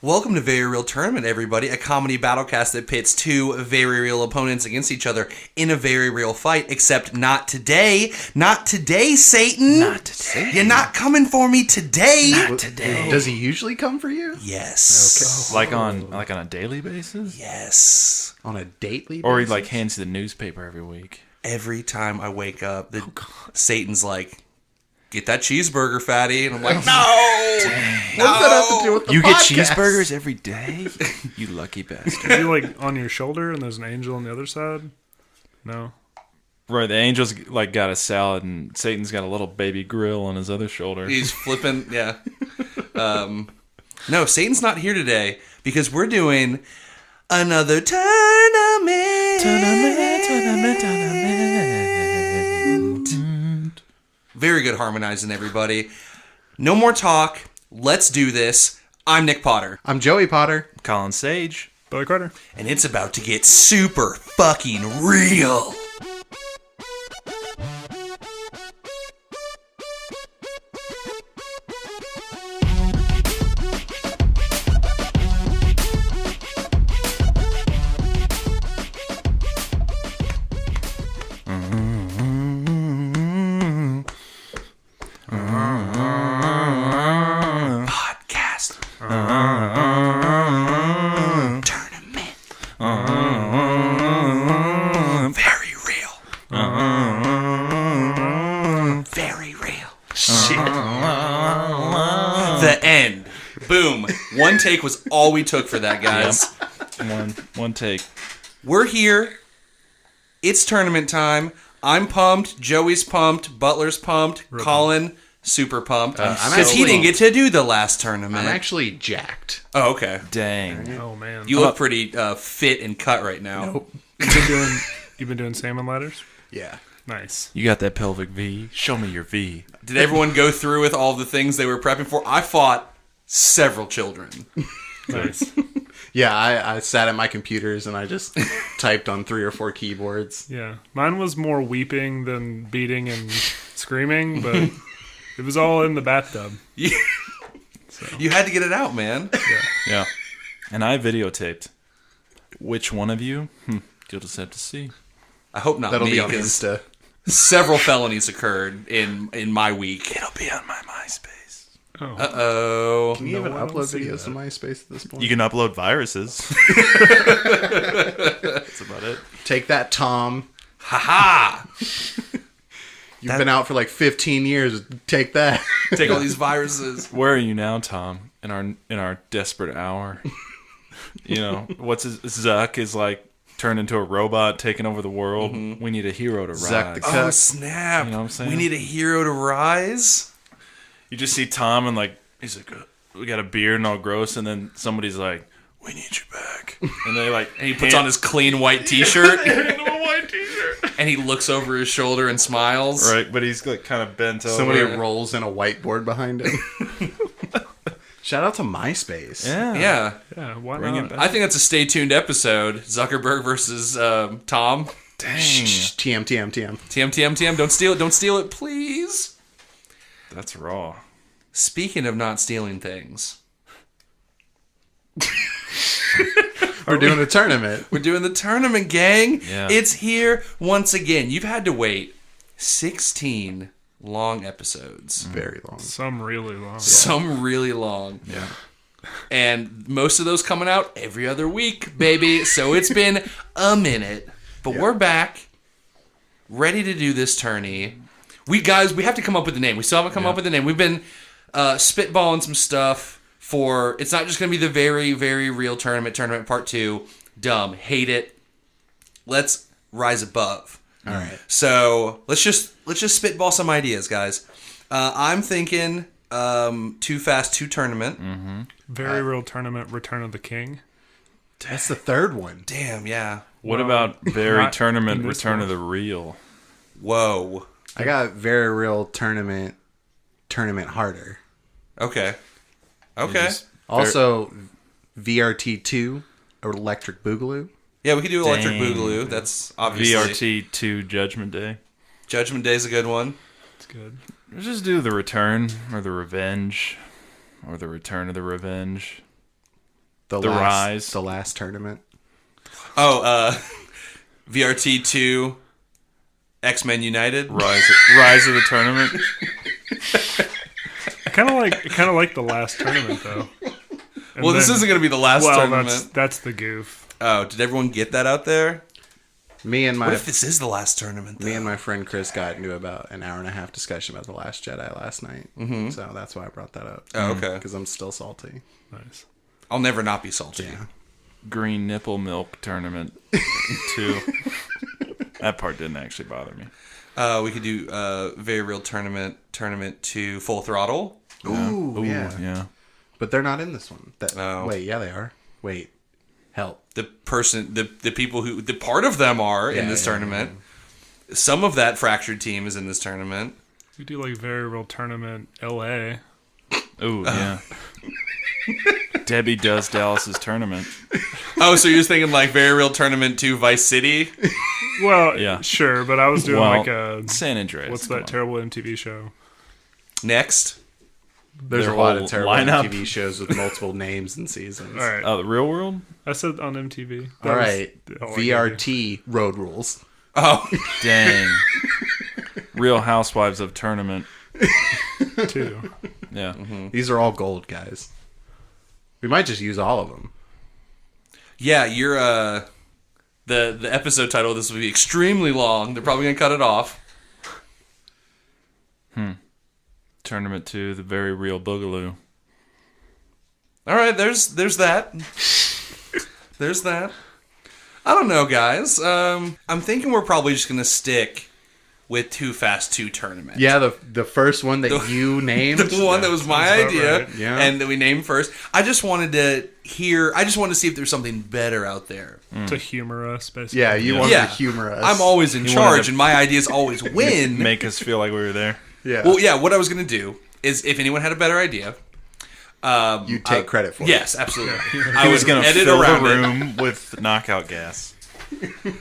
Welcome to Very Real Tournament, everybody, a comedy battlecast that pits two very real opponents against each other in a very real fight, except not today. Not today, Satan. Not today. You're not coming for me today. Not today. Does he usually come for you? Yes. Okay. Like on a daily basis? Yes. On a daily basis? Or he like hands you the newspaper every week? Every time I wake up, Satan's like, get that cheeseburger, fatty. And I'm like, no. What does that have to do with the You podcast? get cheeseburgers every day? You lucky bastard. Is he like on your shoulder and there's an angel on the other side? No. Right, the angel's like got a salad and Satan's got a little baby grill on his other shoulder. He's flipping, yeah. No, Satan's not here today because we're doing another tournament. Very good harmonizing, everybody. No more talk. Let's do this. I'm Nick Potter. I'm Joey Potter. Colin Sage. Billy Carter. And it's about to get super fucking real. One take was all we took for that, guys. Yep. One take. We're here. It's tournament time. I'm pumped. Joey's pumped. Butler's pumped. Real Colin, super pumped. I'm Because he didn't get to do the last tournament. I'm actually jacked. Oh, okay. Dang. Oh man. You look pretty fit and cut right now. Nope. You've been doing salmon ladders? Yeah. Nice. You got that pelvic V? Show me your V. Did everyone go through with all the things they were prepping for? I fought several children. Nice. Yeah, I sat at my computers and I just typed on 3 or 4 keyboards. Yeah. Mine was more weeping than beating and screaming, but it was all in the bathtub. You had to get it out, man. Yeah. And I videotaped. Which one of you? You'll just have to see. I hope not. That'll me, be on 'cause Insta. several felonies occurred in my week. It'll be on my MySpace. Oh. Uh-oh. Can you even I don't upload see videos that. to MySpace at this point? You can upload viruses. That's about it. Take that, Tom. Ha-ha! You've been out for like 15 years. Take that. Take all these viruses. Where are you now, Tom? In our desperate hour. You know, Zuck is like turned into a robot, taking over the world. Mm-hmm. We need a hero to Zuck the rise. Cuck. Oh, snap. You know what I'm saying? We need a hero to rise? You just see Tom and like he's like, we got a beard and all gross, and then somebody's like, we need you back, and they like, And he puts on his clean white t-shirt. white t-shirt, And he looks over his shoulder and smiles. right? But he's like kind of bent over. Somebody rolls in a whiteboard behind him. Shout out to MySpace. Yeah. Yeah, why Bring not? it back. I think that's a stay tuned episode. Zuckerberg versus Tom. Dang, Shh, TM. TM. Don't steal it, please. that's raw. Speaking of not stealing things, We're doing a tournament. we're doing the tournament, gang. Yeah. It's here once again. You've had to wait 16 long episodes. Very long. Some really long. Some really long. Yeah. And most of those coming out every other week, baby. So it's been a minute. But we're back, ready to do this tourney. We have to come up with a name. We still haven't come up with a name. We've been spitballing some stuff for, it's not just going to be the very, very real tournament part 2. Dumb. Hate it. Let's rise above. All right. So let's just spitball some ideas, guys. I'm thinking Too Fast 2 tournament. Mm-hmm. Very real tournament, Return of the King. That's the third one. Damn, yeah. What about very not tournament in this return one. of the real? Whoa. I got very real tournament harder. Okay. Also, VRT2 Electric Boogaloo. Yeah, we could do Electric Dang. Boogaloo. That's obviously VRT 2 Judgment Day. Judgment Day's a good one. It's good. Let's just do the return or the revenge or the return of the revenge. The Rise. The last tournament. Oh, VRT 2, X-Men United. Rise of the tournament. I kind of like the last tournament though. And Well, this then- isn't going to be the last tournament. that's the goof. Oh, did everyone get that out there? Me and What my if this is the last tournament, though? me and my friend Chris got into about an hour and a half discussion about The Last Jedi last night. Mm-hmm. So that's why I brought that up. Oh, okay. Because I'm still salty. Nice. I'll never not be salty. Yeah. Green nipple milk tournament 2. That part didn't actually bother me. We could do Very Real Tournament 2 Full Throttle. Ooh, yeah. Yeah. But they're not in this one. Oh. Wait, yeah, they are. Wait. Help. The people who, the part of them are in this tournament. Yeah. Some of that fractured team is in this tournament. We do like Very Real Tournament LA. Ooh, yeah. Debbie does Dallas's tournament. Oh, so you're thinking like Very Real Tournament 2 Vice City? Well, Yeah. sure, but I was doing Well, like a San Andreas. what's come that on. terrible MTV show? Next. There's Their a lot whole of terrible lineup. TV shows with multiple names and seasons. All right, Oh, the real world? I said on MTV. All right. all I VRT Road Rules. Oh, Dang. Real Housewives of Tournament. too. Yeah. These are all gold, guys. We might just use all of them. yeah, you're, the episode title of this will be extremely long. They're probably going to cut it off. Tournament 2, the very real Boogaloo. All right, there's that. There's that. I don't know, guys. I'm thinking we're probably just gonna stick with Too Fast 2 Tournament. Yeah, the first one that you named. The one that was my Sounds about idea, right. Yeah. and that we named first. I just wanted to see if there's something better out there. To humor us, basically. Yeah, you wanted Yeah. to humor us. I'm always in You charge, wanted to- and my ideas always win. Make us feel like we were there. Yeah. Well, yeah. What I was gonna do is, if anyone had a better idea, you take credit for it. yes, absolutely. I was going to edit fill the around it. room with knockout gas.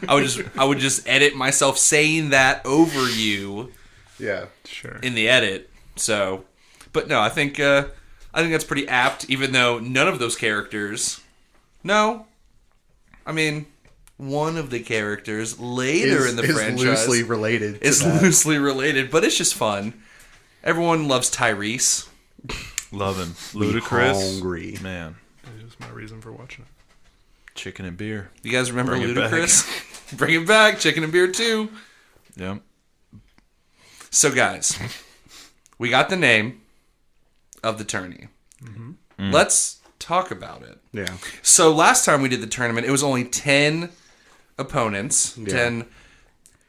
I would just edit myself saying that over you Yeah. Sure. in the edit. So, but no, I think that's pretty apt. Even though none of those characters, no, I mean, one of the characters later in the franchise loosely related. is loosely related, but it's just fun. Everyone loves Tyrese. Love him. Ludacris. Hungry. Man. It was my reason for watching it. Chicken and beer. You guys remember Bring it back. Ludacris? Bring it back. Chicken and beer too. Yep. So, guys, we got the name of the tourney. Let's talk about it. Yeah. So, last time we did the tournament, it was only 10 opponents, 10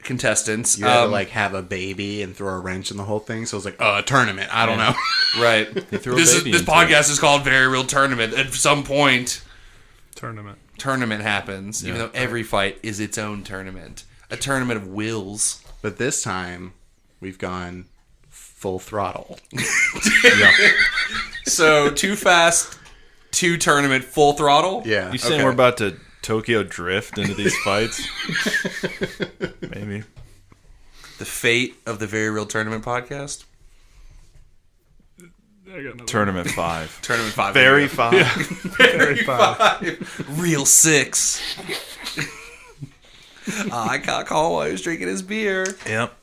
contestants. You had to like have a baby and throw a wrench in the whole thing. So it was like, a tournament. I don't know. Right. threw a This baby into podcast is called Very Real Tournament. At some point, Tournament. happens, even Yeah. though every fight is its own tournament. A tournament of wills. But this time, we've gone full throttle. So, Too Fast 2 Tournament full throttle? Yeah. You saying Okay. we're about to Tokyo drift into these fights? Maybe. The fate of the Very Real Tournament podcast? I got another Tournament 5. Tournament 5. Very 5. Very fun. Real 6. I got call while he was drinking his beer. Yep.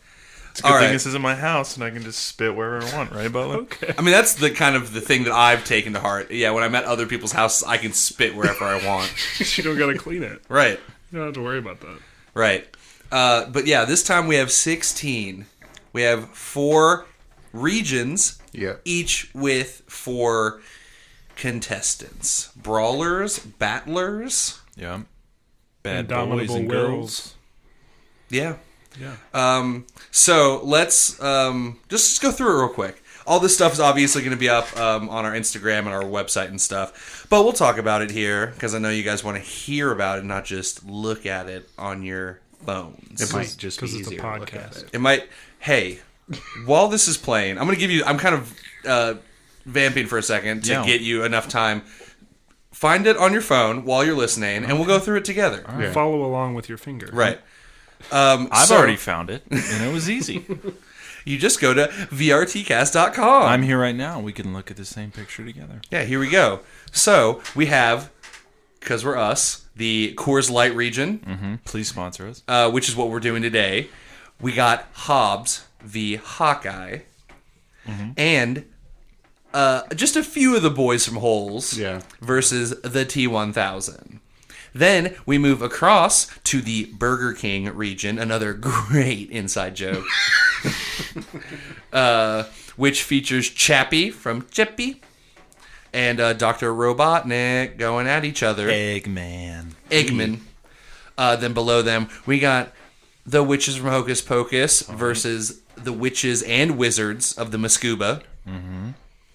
It's a good All thing right. this isn't my house and I can just spit wherever I want, right, Butler? Okay. I mean, that's the kind of the thing that I've taken to heart. Yeah, when I'm at other people's houses, I can spit wherever I want. You don't gotta clean it. Right, You don't have to worry about that. right. But yeah, this time we have 16. We have 4 regions, Yeah. each with 4 contestants. Brawlers, battlers. Yeah. Bad Indomitable boys and wills. girls. Yeah. Yeah. So let's just go through it real quick. All this stuff is obviously going to be up on our Instagram and our website and stuff. But we'll talk about it here because I know you guys want to hear about it, not just look at it on your phones. It might just be 'cause it's a easier to look at podcast. it. It might. Hey, while this is playing, I'm kind of vamping for a second to Yeah. get you enough time. Find it on your phone while you're listening, and we'll go through it together. Yeah. Follow along with your finger. Right. I've So already found it, and it was easy. You just go to vrtcast.com. I'm here right now. We can look at the same picture together. Yeah, here we go. So we have because we're us, the Coors Light region, Please sponsor us. which is what we're doing today. We got Hobbs v. Hawkeye. And just a few of the boys from Holes versus the T1000. Then we move across to the Burger King region, another great inside joke, which features Chappie from Chippy and Dr. Robotnik going at each other. Eggman. Then below them, we got the witches from Hocus Pocus versus the witches and wizards of the Mascuba.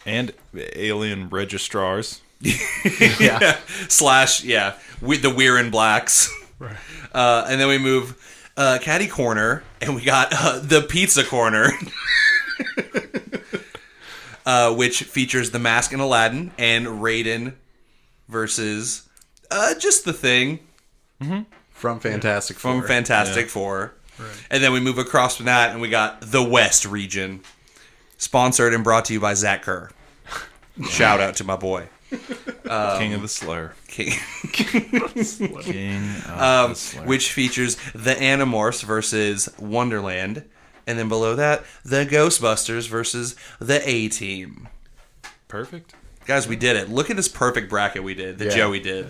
And alien registrars. With the Weirin Blacks. Right. And then we move Caddy Corner, and we got the Pizza Corner, which features the Mask and Aladdin and Raiden versus just the Thing From Fantastic Four. from Fantastic Four. Right. And then we move across from that, and we got the West region, sponsored and brought to you by Zach Kerr. Shout out to my boy. King of the Slur. King. King of the Slur. Which features the Animorphs versus Wonderland. And then below that, the Ghostbusters versus the A-Team. Perfect. Guys, we did it. Look at this perfect bracket we did, that Joey did.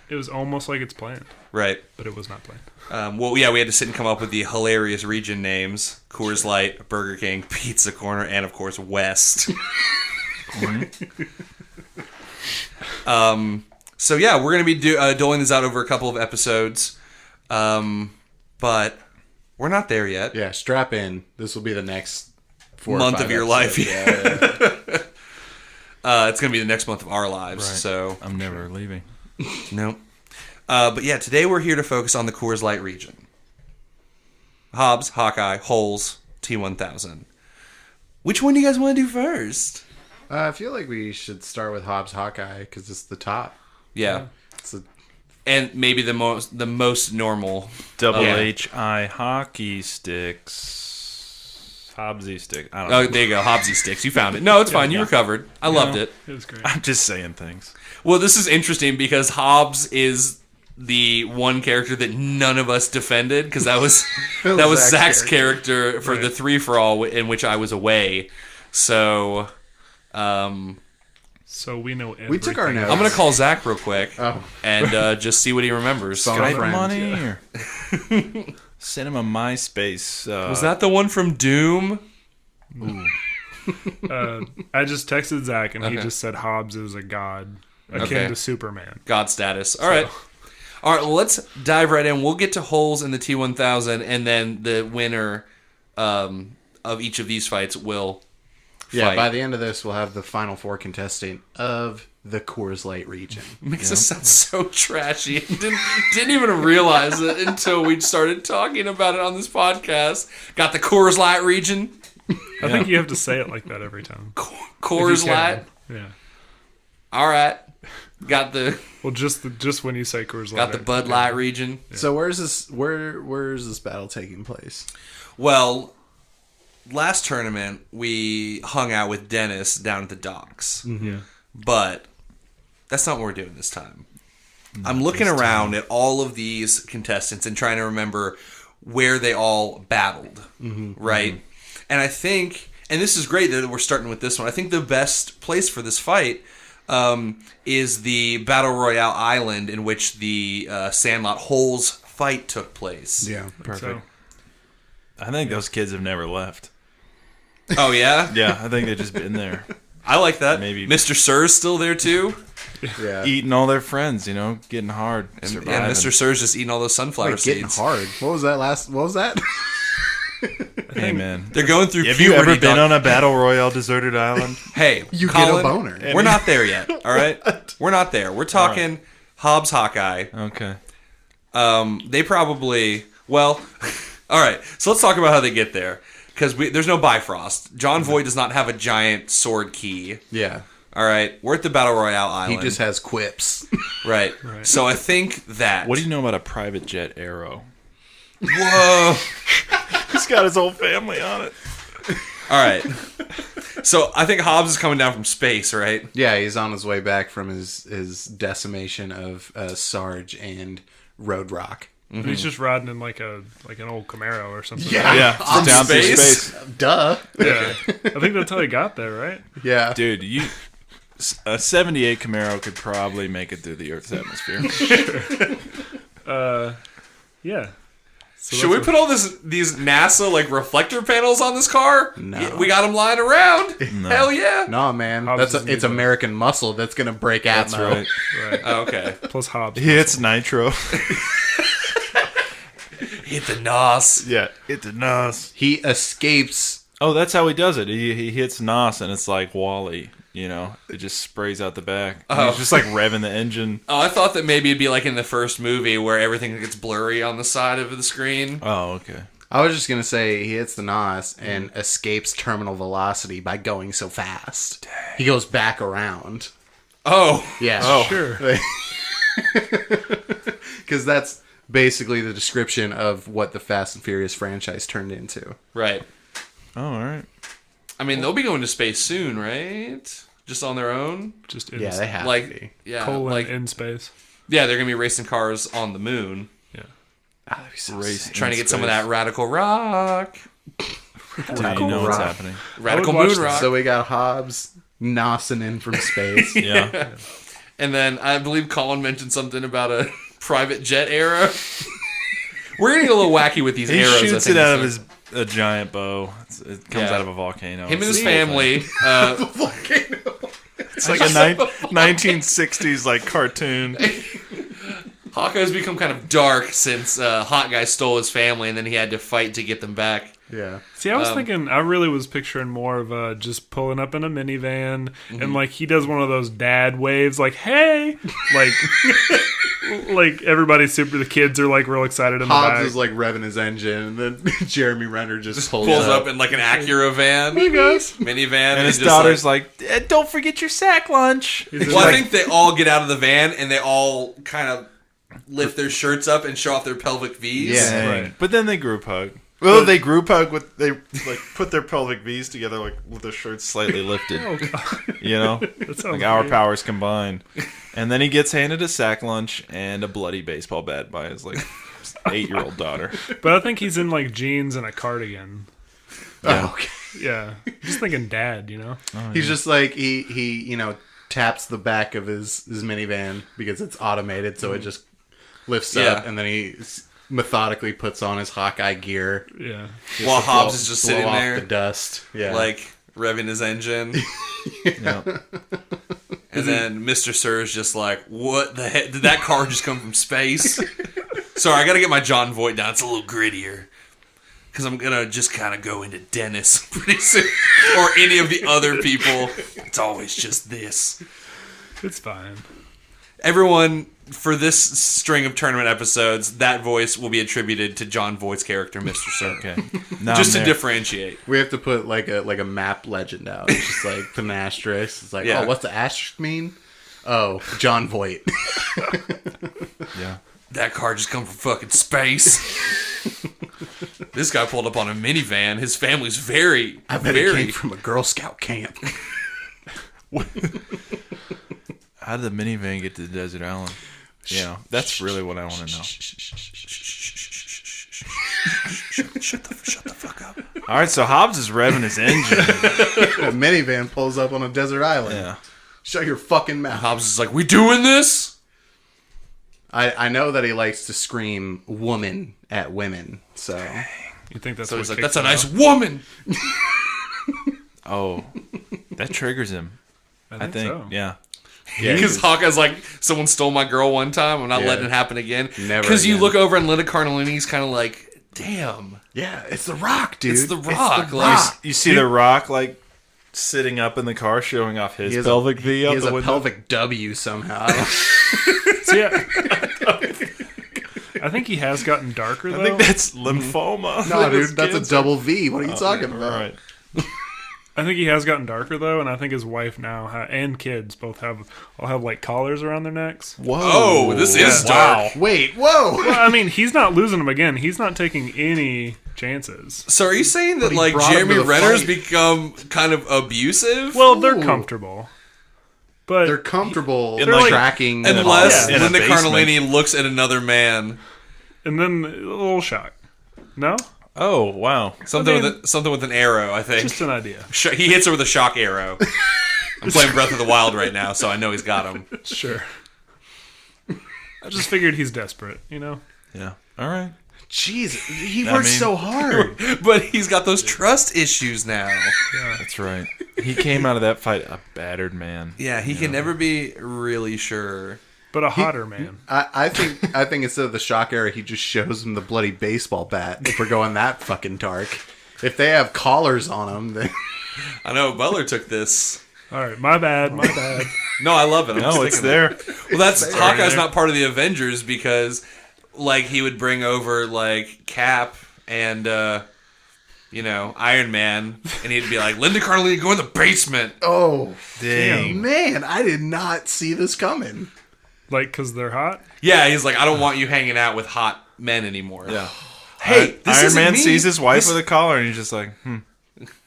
It was almost like it's planned, Right. but it was not planned. We had to sit and come up with the hilarious region names. Coors Light, Burger King, Pizza Corner, and, of course, West. So, yeah, we're going to be doling this out over a couple of episodes. But we're not there yet. Yeah, strap in. This will be the next Month of your life. Yeah. It's going to be the next month of our lives. Right. So, I'm never leaving. no. But yeah, today we're here to focus on the Coors Light region. Hobbs, Hawkeye, Holes, T1000. Which one do you guys want to do first? I feel like we should start with Hobbs Hawkeye because it's the top. Yeah. It's a, And maybe the most normal. Double Yeah. HI hockey sticks. Hobbsy stick. I don't know. Oh, there you go. Hobbsy sticks. You found it. No, it's fine. You recovered. I loved it. It was great. I'm just saying things. Well, this is interesting because Hobbs is the one character that none of us defended because that was Zach's character for the 3-for-all in which I was away. So, So we know everything. We took our notes. I'm gonna call Zach real quick Oh. and just see what he remembers. Song Skype friend, money yeah. or send him a MySpace. Was that the one from Doom? I just texted Zach, and he Okay. just said Hobbs is a god akin Okay. to Superman. God status. All right. All right, well, let's dive right in. We'll get to Holes in the T1000, and then the winner of each of these fights will fight. by the end of this, we'll have the final 4 contestant of the Coors Light region. Makes us sound so trashy. Didn't even realize it until we started talking about it on this podcast. Got the Coors Light region. I think you have to say it like that every time. Coors If you can. Light. Yeah. All right. Got the Well, just when you say Coors Light. got the Bud Light region. So where's this? Where's this battle taking place? Well, last tournament we hung out with Dennis down at the docks. Yeah. But that's not what we're doing this time. I'm looking around at all of these contestants and trying to remember where they all battled, right? And I think, and this is great that we're starting with this one, I think the best place for this fight is the Battle Royale Island in which the Sandlot Holes fight took place. Yeah, So, I think those kids have never left. Oh, yeah? Yeah, I think they've just been there. I like that. Maybe. Mr. Sir's still there, too. yeah. Eating all their friends, getting hard. And Mr. Sir's just eating all those sunflower Like getting seeds. hard. What was that last? What was that? Hey, man. They're going through Have you ever puberty, been dog. on a battle royale deserted island? Hey, You Colin, get a boner. We're not there yet, all right? We're not there. We're talking Hobbs Hawkeye. Okay. They probably, well, all right. So let's talk about how they get there. Because there's no Bifrost. John Voight does not have a giant sword key. Yeah. All right. We're at the Battle Royale He Island. just has quips. Right. So I think that. What do you know about a private jet Arrow? Whoa. He's got his whole family on it. All right. So I think Hobbs is coming down from space, right? Yeah, he's on his way back from his decimation of Sarge and Road Rock. He's just riding in like an old Camaro or something. Yeah, On down through space? space. Duh. Yeah. I think that's how he got there, right? Yeah. Dude, a 78 Camaro could probably make it through the Earth's atmosphere. Yeah. So Should we put all these NASA like reflector panels on this car? No. Yeah, we got them lying around. Hell yeah! No, man. Hobbs doesn't It's need that. American muscle that's gonna break That's Atmo. right. Right. Oh, okay. Plus Hobbs. He hits nitro. Hit the nos. Yeah, hit the nos. He escapes. Oh, that's how he does it. He hits nos, and it's like Wally. You know, it just sprays out the back. Oh. He's just like revving the engine. Oh, I thought that maybe it'd be like in the first movie where everything gets blurry on the side of the screen. Oh, okay. I was just gonna say he hits the nos and escapes terminal velocity by going so fast. He goes back around. Oh, Yeah. Oh. Sure. Because that's basically the description of what the Fast and Furious franchise turned into. right. Oh, all right. I mean, they'll be going to space soon, right? Just on their own. Just in, Yeah, they have to Like, be. yeah, colon in space. yeah, they're gonna be racing cars on the moon, Yeah. Ah, that'd be so Race sick. trying to in get some of space. that radical rock, Do you know what's rock. happening? radical watch moon this. rock. So we got Hobbs nossing in from space. Yeah. And then I believe Colin mentioned something about a private jet arrow. We're getting a little wacky with these He arrows. I shoots think, it out of this a giant bow. It comes Yeah. out of a volcano. Him and It's his the whole family. thing. It's like a 1960s like cartoon. Hawkeye's become kind of dark since Hot Guy stole his family, and then he had to fight to get them back. Yeah. See, I was thinking, I really was picturing more of just pulling up in a minivan, and like he does one of those dad waves, like "Hey," like everybody's the kids are like real excited in the Hobbs back. is like revving his engine, and then Jeremy Renner just pulls Up in like an Acura van, Hey guys, minivan, And his just daughter's like, "Don't forget your sack lunch." Well, I think they all get out of the van and they all kind of lift their shirts up and show off their pelvic V's. Yeah. Dang. Right. But then they group hug. Well, they group hug with they like put their pelvic V's together, like with their shirts slightly lifted. oh god, You know, that sounds like our weird. powers combined. And then he gets handed a sack lunch and a bloody baseball bat by his like 8-year-old daughter. But I think he's in like jeans and a cardigan. Oh, okay. Yeah, just thinking dad, you know. He's just like he taps the back of his minivan because it's automated, so it just lifts Yeah. up, and then he methodically puts on his Hawkeye gear. Yeah, just While to Hobbs is just blow sitting off there, the dust. Yeah, like revving his engine. Yeah. And then Mr. Sir is just like, what the heck? Did that car just come from space? Sorry, I got to get my John Voight down. It's a little grittier. Because I'm going to just kind of go into Dennis pretty soon. Or any of the other people. It's always just this. it's fine. Everyone, for this string of tournament episodes, that voice will be attributed to John Voight's character, Mr. Sir. Okay. Now Just I'm to there. differentiate. we have to put like a map legend out. It's just like an asterisk. It's like, Yeah. oh, what's the asterisk mean? Oh, John Voight. Yeah. That car just come from fucking space. This guy pulled up on a minivan. His family's very, I bet it very... came from a Girl Scout camp. How did the minivan get to the desert island? Yeah, that's really what I want to know. Shut the fuck up. All right, so Hobbs is revving his engine. A minivan pulls up on a desert island. Yeah. Shut your fucking mouth. Hobbs is like, we doing this? I know that he likes to scream "woman" at women. So You think that's So what he's like, kicks that's a him nice off? woman. Oh, that triggers him. I think. so. Yeah. Because Hawkeye's like, someone stole my girl one time. I'm not Yeah. letting it happen again. Never Because you again. look over and Linda Cardellini's kind of like, damn. yeah, it's the Rock, dude. It's The Rock, the like- Rock. You see The Rock like sitting up in the car, showing off his He has pelvic V He out has the a window. pelvic W somehow. So, yeah. I think he has gotten darker though. I think that's lymphoma. no, That was dude, that's cancer. a double V. What are you talking All about? right. I think he has gotten darker though, and I think his wife now and kids both all have like collars around their necks. Whoa. Oh, this is Yeah. dark. Wait, whoa. Well, I mean, he's not losing them again. He's not taking any chances. So are you saying that he like brought him Jeremy to the Renner's fight. become kind of abusive? Well, they're Ooh. comfortable, but They're comfortable In, like, tracking. unless in a Linda basement. Cardellini looks at another man. and then a little shock. No, Oh, wow. Something mean- with an arrow, I think. just an idea. He hits her with a shock arrow. I'm playing Breath of the Wild right now, so I know he's got him. Sure. I just figured he's desperate. Yeah. All right. Jeez, he I works mean- so hard. But he's got those trust issues now. That's right. He came out of that fight a battered man. Yeah, he can never be really sure. But a hotter man. I think instead of the shock arrow, he just shows him the bloody baseball bat. If we're going that fucking dark, if they have collars on them, then I know Butler took this. All right, my bad. No, I love it. I'm No, just it's thinking there. Well, that's Hawkeye's not part of the Avengers because, like, he would bring over like Cap and Iron Man, and he'd be like, "Linda Cardellini, go in the basement." oh Dang. man, I did not see this coming. Like, because they're hot? Yeah, he's like, "I don't want you hanging out with hot men anymore." Yeah. Hey, this Iron isn't Man me. sees his wife This- with a collar, and he's just like,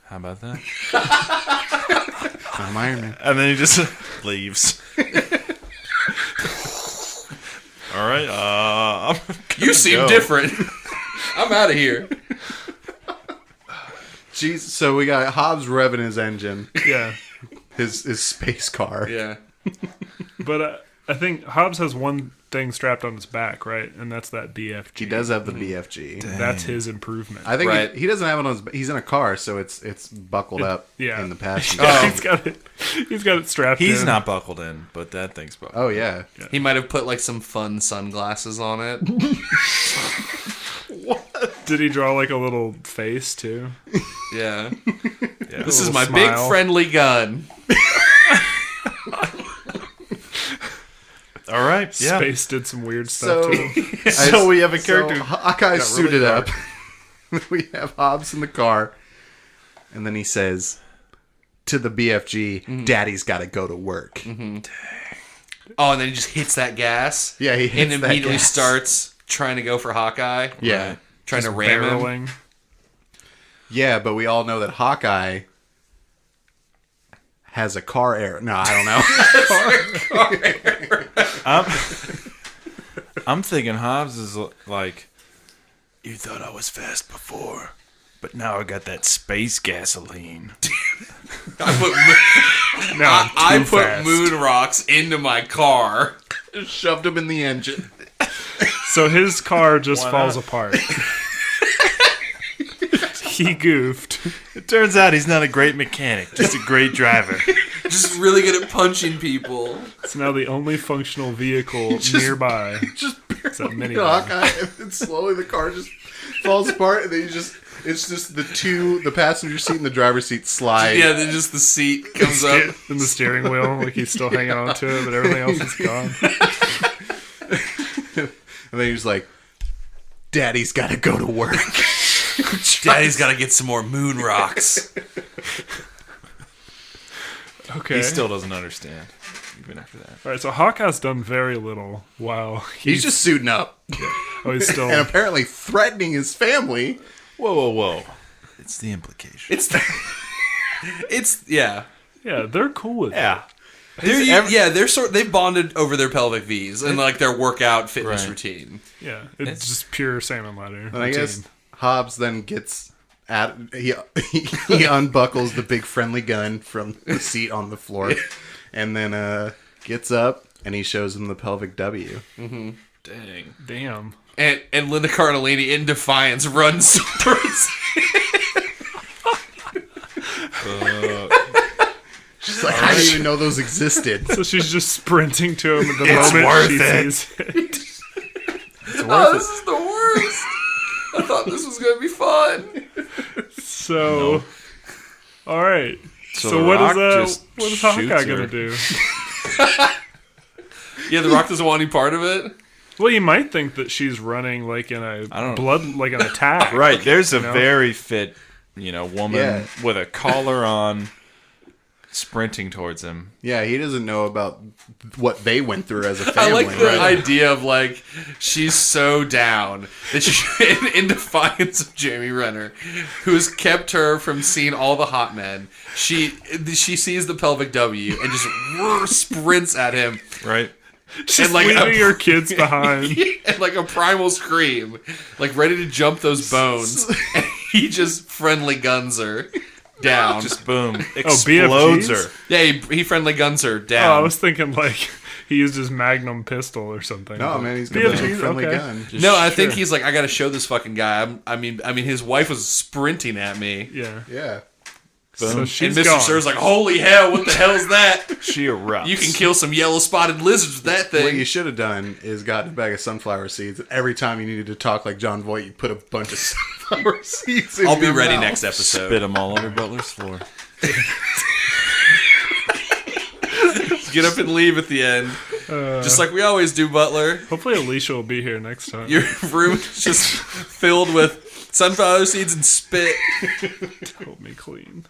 how about that? I'm Iron Man. And then he just leaves. All right. I'm You seem go. different. I'm out of here. Jeez, so we got Hobbs revving his engine, Yeah. his space car. Yeah. But I think Hobbs has one thing strapped on his back, right? And that's that BFG. He does have the BFG. That's his improvement. I think Right. he doesn't have it on his. He's in a car, so it's buckled up yeah. in the passenger. He's got it. He's got it strapped. He's in. not buckled in, but that thing's buckled. Oh yeah. He might have put like some fun sunglasses on it. Did he draw like a little face too? Yeah. Yeah. This is little my smile. big friendly gun. All right. Yeah. Space did some weird stuff So, to him. So we have a character. So Hawkeye got suited really up. We have Hobbs in the car, and then he says to the BFG, "Daddy's got to go to work." Oh, and then he just hits that gas. Yeah, he hits and that immediately gas. starts trying to go for Hawkeye. Yeah, Trying to ram him. Barreling. yeah, but we all know that Hawkeye has a car error. No, I don't know. I'm thinking Hobbs is like, you thought I was fast before, but now I got that space gasoline. I I'm too put fast. moon rocks into my car. Shoved him in the engine. So his car just Why falls not? apart. He goofed. It turns out he's not a great mechanic, just a great driver. Just really good at punching people. It's now the only functional vehicle nearby. Just It's that barely minivan. Hawkeye, and then slowly the car just falls apart, and then it's just the passenger seat and the driver's seat slide. Yeah, then just the seat comes up. In the steering wheel, like he's still hanging on to it, but everything else is gone. And then he's like, "Daddy's got to go to work." Daddy's got to get some more moon rocks. Okay. He still doesn't understand, even after that. All right, so Hawkeye's done very little while He's just suiting up he's still. and apparently threatening his family. Whoa. It's the implication. Yeah. Yeah, they're cool with it. Yeah. They've bonded over their pelvic V's and like their workout fitness Right. routine. Yeah, it's just pure salmon ladder. And I guess Hobbs then gets he unbuckles the big friendly gun from the seat on the floor, and then gets up and he shows him the pelvic W. Dang. Damn. And Linda Cardellini, in defiance, runs towards She's like, I didn't even know those existed. So she's just sprinting to him at the It's moment worth she it. sees it. Oh, this is the worst. I thought this was going to be fun. So, all right. So So The what Rock is just what is Hawkeye shoots gonna her. do? Yeah, The Rock doesn't want any part of it. Well, you might think that she's running like in a don't- like an attack. Right, there's a know? very fit, woman Yeah. with a collar on, sprinting towards him. Yeah, he doesn't know about what they went through as a I family. like the right? idea of like she's so down that she, in defiance of Jeremy Renner, who has kept her from seeing all the hot men, she sees the pelvic W and just sprints at him, Right? Just like leaving your kids behind. and like a primal scream, like ready to jump those bones, and he just friendly guns her down. Just boom. BFGs? Explodes her. Yeah, he friendly guns her Oh, down. I was thinking like he used his Magnum pistol or something. No, man, he's got BFGs, a friendly okay. gun. No, I think he's like, I gotta show this fucking guy. I mean, his wife was sprinting at me. Yeah. Yeah. So And she's Mr. gone. Sir's like, holy hell, what the hell's that? She erupts. You can kill some yellow spotted lizards with that What thing. you should have done is gotten a bag of sunflower seeds. Every time you needed to talk like John Voight, you put a bunch of sunflower seeds in I'll be your ready mouth. next episode. spit them all over Butler's floor. Get up and leave at the end. Just like we always do, Butler. Hopefully Alicia will be here next time. Your room is just filled with sunflower seeds and spit. Hold me clean.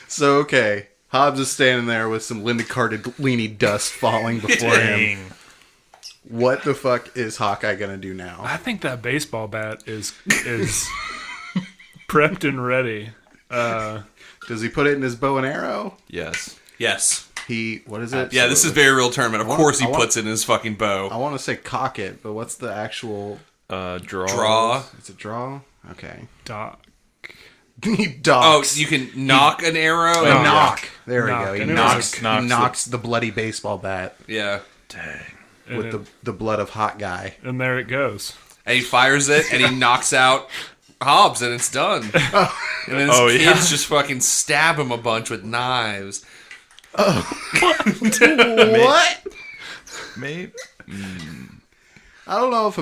So, okay. Hobbs is standing there with some Linda Cardellini dust falling before him. What the fuck is Hawkeye gonna do now? I think that baseball bat is prepped and ready. Does he put it in his bow and arrow? Yes. Yes. What is it? Yeah, this is very real tournament. Of course he I want- puts it in his fucking bow. I want to say cock it, but what's the actual Draw. Draw. It's a draw? Okay. Doc. He Oh, docks. you can knock an arrow? A and knock. There we Knock. go. He And it knocks, was- he knocks the bloody baseball bat Yeah. Dang. And, with it- the blood of hot guy. and there it goes. And he fires it, and he knocks out Hobbs, and it's done. And then his Oh, kids yeah. just fucking stab him a bunch with knives. What? Maybe. I don't know if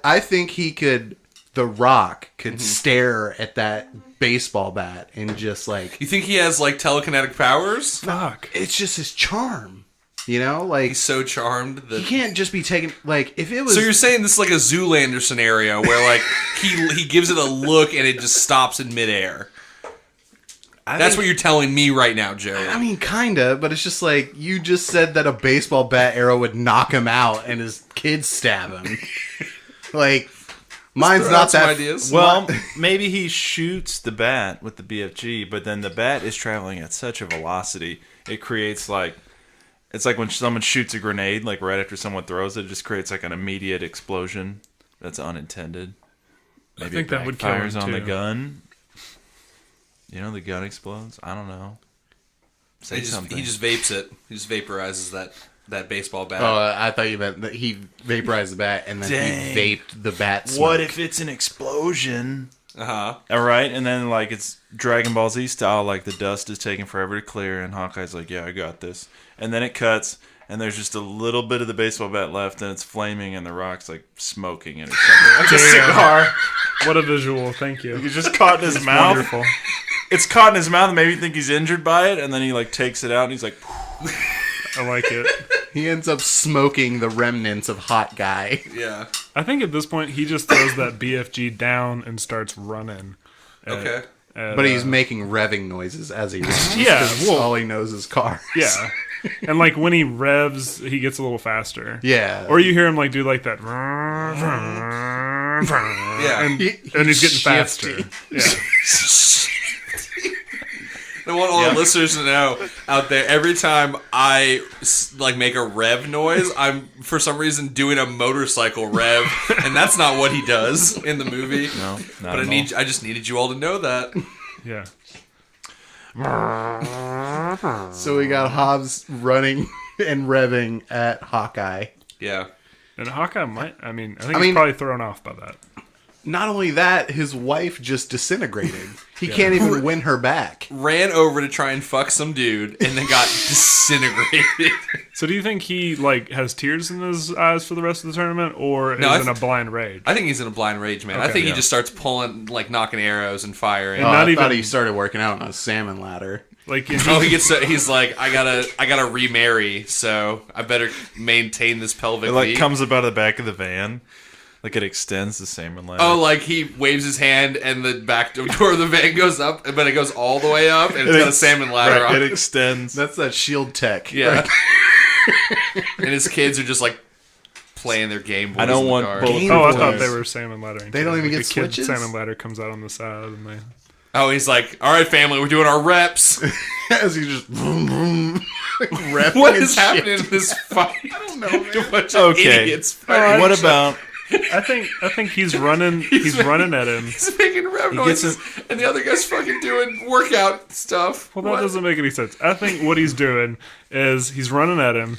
I think he could. The Rock could stare at that baseball bat and just like You think he has, like, telekinetic powers? Fuck. it's just his charm, you know. Like He's so charmed that... he can't just be taken. Like if it was. So you're saying this is like a Zoolander scenario where, like, he gives it a look and it just stops in midair. That's what you're telling me right now, Joe. I mean, kinda, but it's just like you just said that a baseball bat arrow would knock him out and his kids stab him. Like, mine's Throw not out some that. ideas. Well, maybe he shoots the bat with the BFG, but then the bat is traveling at such a velocity, it creates like... It's like when someone shoots a grenade, like right after someone throws it, it just creates like an immediate explosion that's unintended. Maybe think it that would kill him, backfires on the too. gun. You know, the gun explodes. I don't know. Say something. He just vapes it. He just vaporizes that baseball bat. Oh, I thought you meant that he vaporized the bat and then Dang. he vaped the bat. Smoke. What if it's an explosion? Uh-huh. All right, and then like it's Dragon Ball Z style, like the dust is taking forever to clear, and Hawkeye's like, "Yeah, I got this." And then it cuts, and there's just a little bit of the baseball bat left, and it's flaming, and the Rock's like smoking it or something, like a Damn. cigar. What a visual. Thank you. It's just caught in his mouth. Wonderful. It's caught in his mouth, and maybe you think he's injured by it, and then he like takes it out, and he's like, I like it. He ends up smoking the remnants of hot guy. Yeah. I think at this point he just throws that BFG down and starts running. Okay. But he's making revving noises as he runs. Yeah, 'cause well- all he knows is cars. Yeah. And like when he revs, he gets a little faster. Yeah. Or you hear him like do like that. Yeah. And he's getting faster. Yeah. I want all the listeners to know out there, every time I like make a rev noise, I'm for some reason doing a motorcycle rev, and that's not what he does in the movie. "No, not But at I just needed you all to know that. Yeah. So we got Hobbs running and revving at Hawkeye. Yeah. And Hawkeye might. I think I he's mean- probably thrown off by that. Not only that, his wife just disintegrated. He can't even win her back. Ran over to try and fuck some dude and then got disintegrated. So do you think he like has tears in his eyes for the rest of the tournament, or is No, I in a blind rage? I think he's in a blind rage, man. I Okay, think he yeah. just starts pulling, like knocking arrows and firing. And Oh, not I thought even- he started working out on a salmon ladder. Like Oh, he's like, I gotta remarry, so I better maintain this pelvic It like V. comes up out of the back of the van. Like it extends the salmon ladder. Oh, like he waves his hand and the back door of the van goes up, but it goes all the way up, and it's got a salmon ladder right, on it extends. That's that shield tech. Yeah. And his kids are just like playing their Game Boys. I don't in the want car. bullet- Game Oh, I Boys. thought they were salmon laddering. They don't too. even Like get a kid's switches? salmon ladder comes out on the side, and they. Oh, he's like, all right, family, we're doing our reps. As he just vroom, vroom, repping What and is shit. happening in this fight? I don't know, man. A bunch of Okay. idiots fighting. What about I think he's running. He's running at him. He's making rep gets noises, and the other guy's fucking doing workout stuff. Well, that What? doesn't make any sense. I think what he's doing is he's running at him,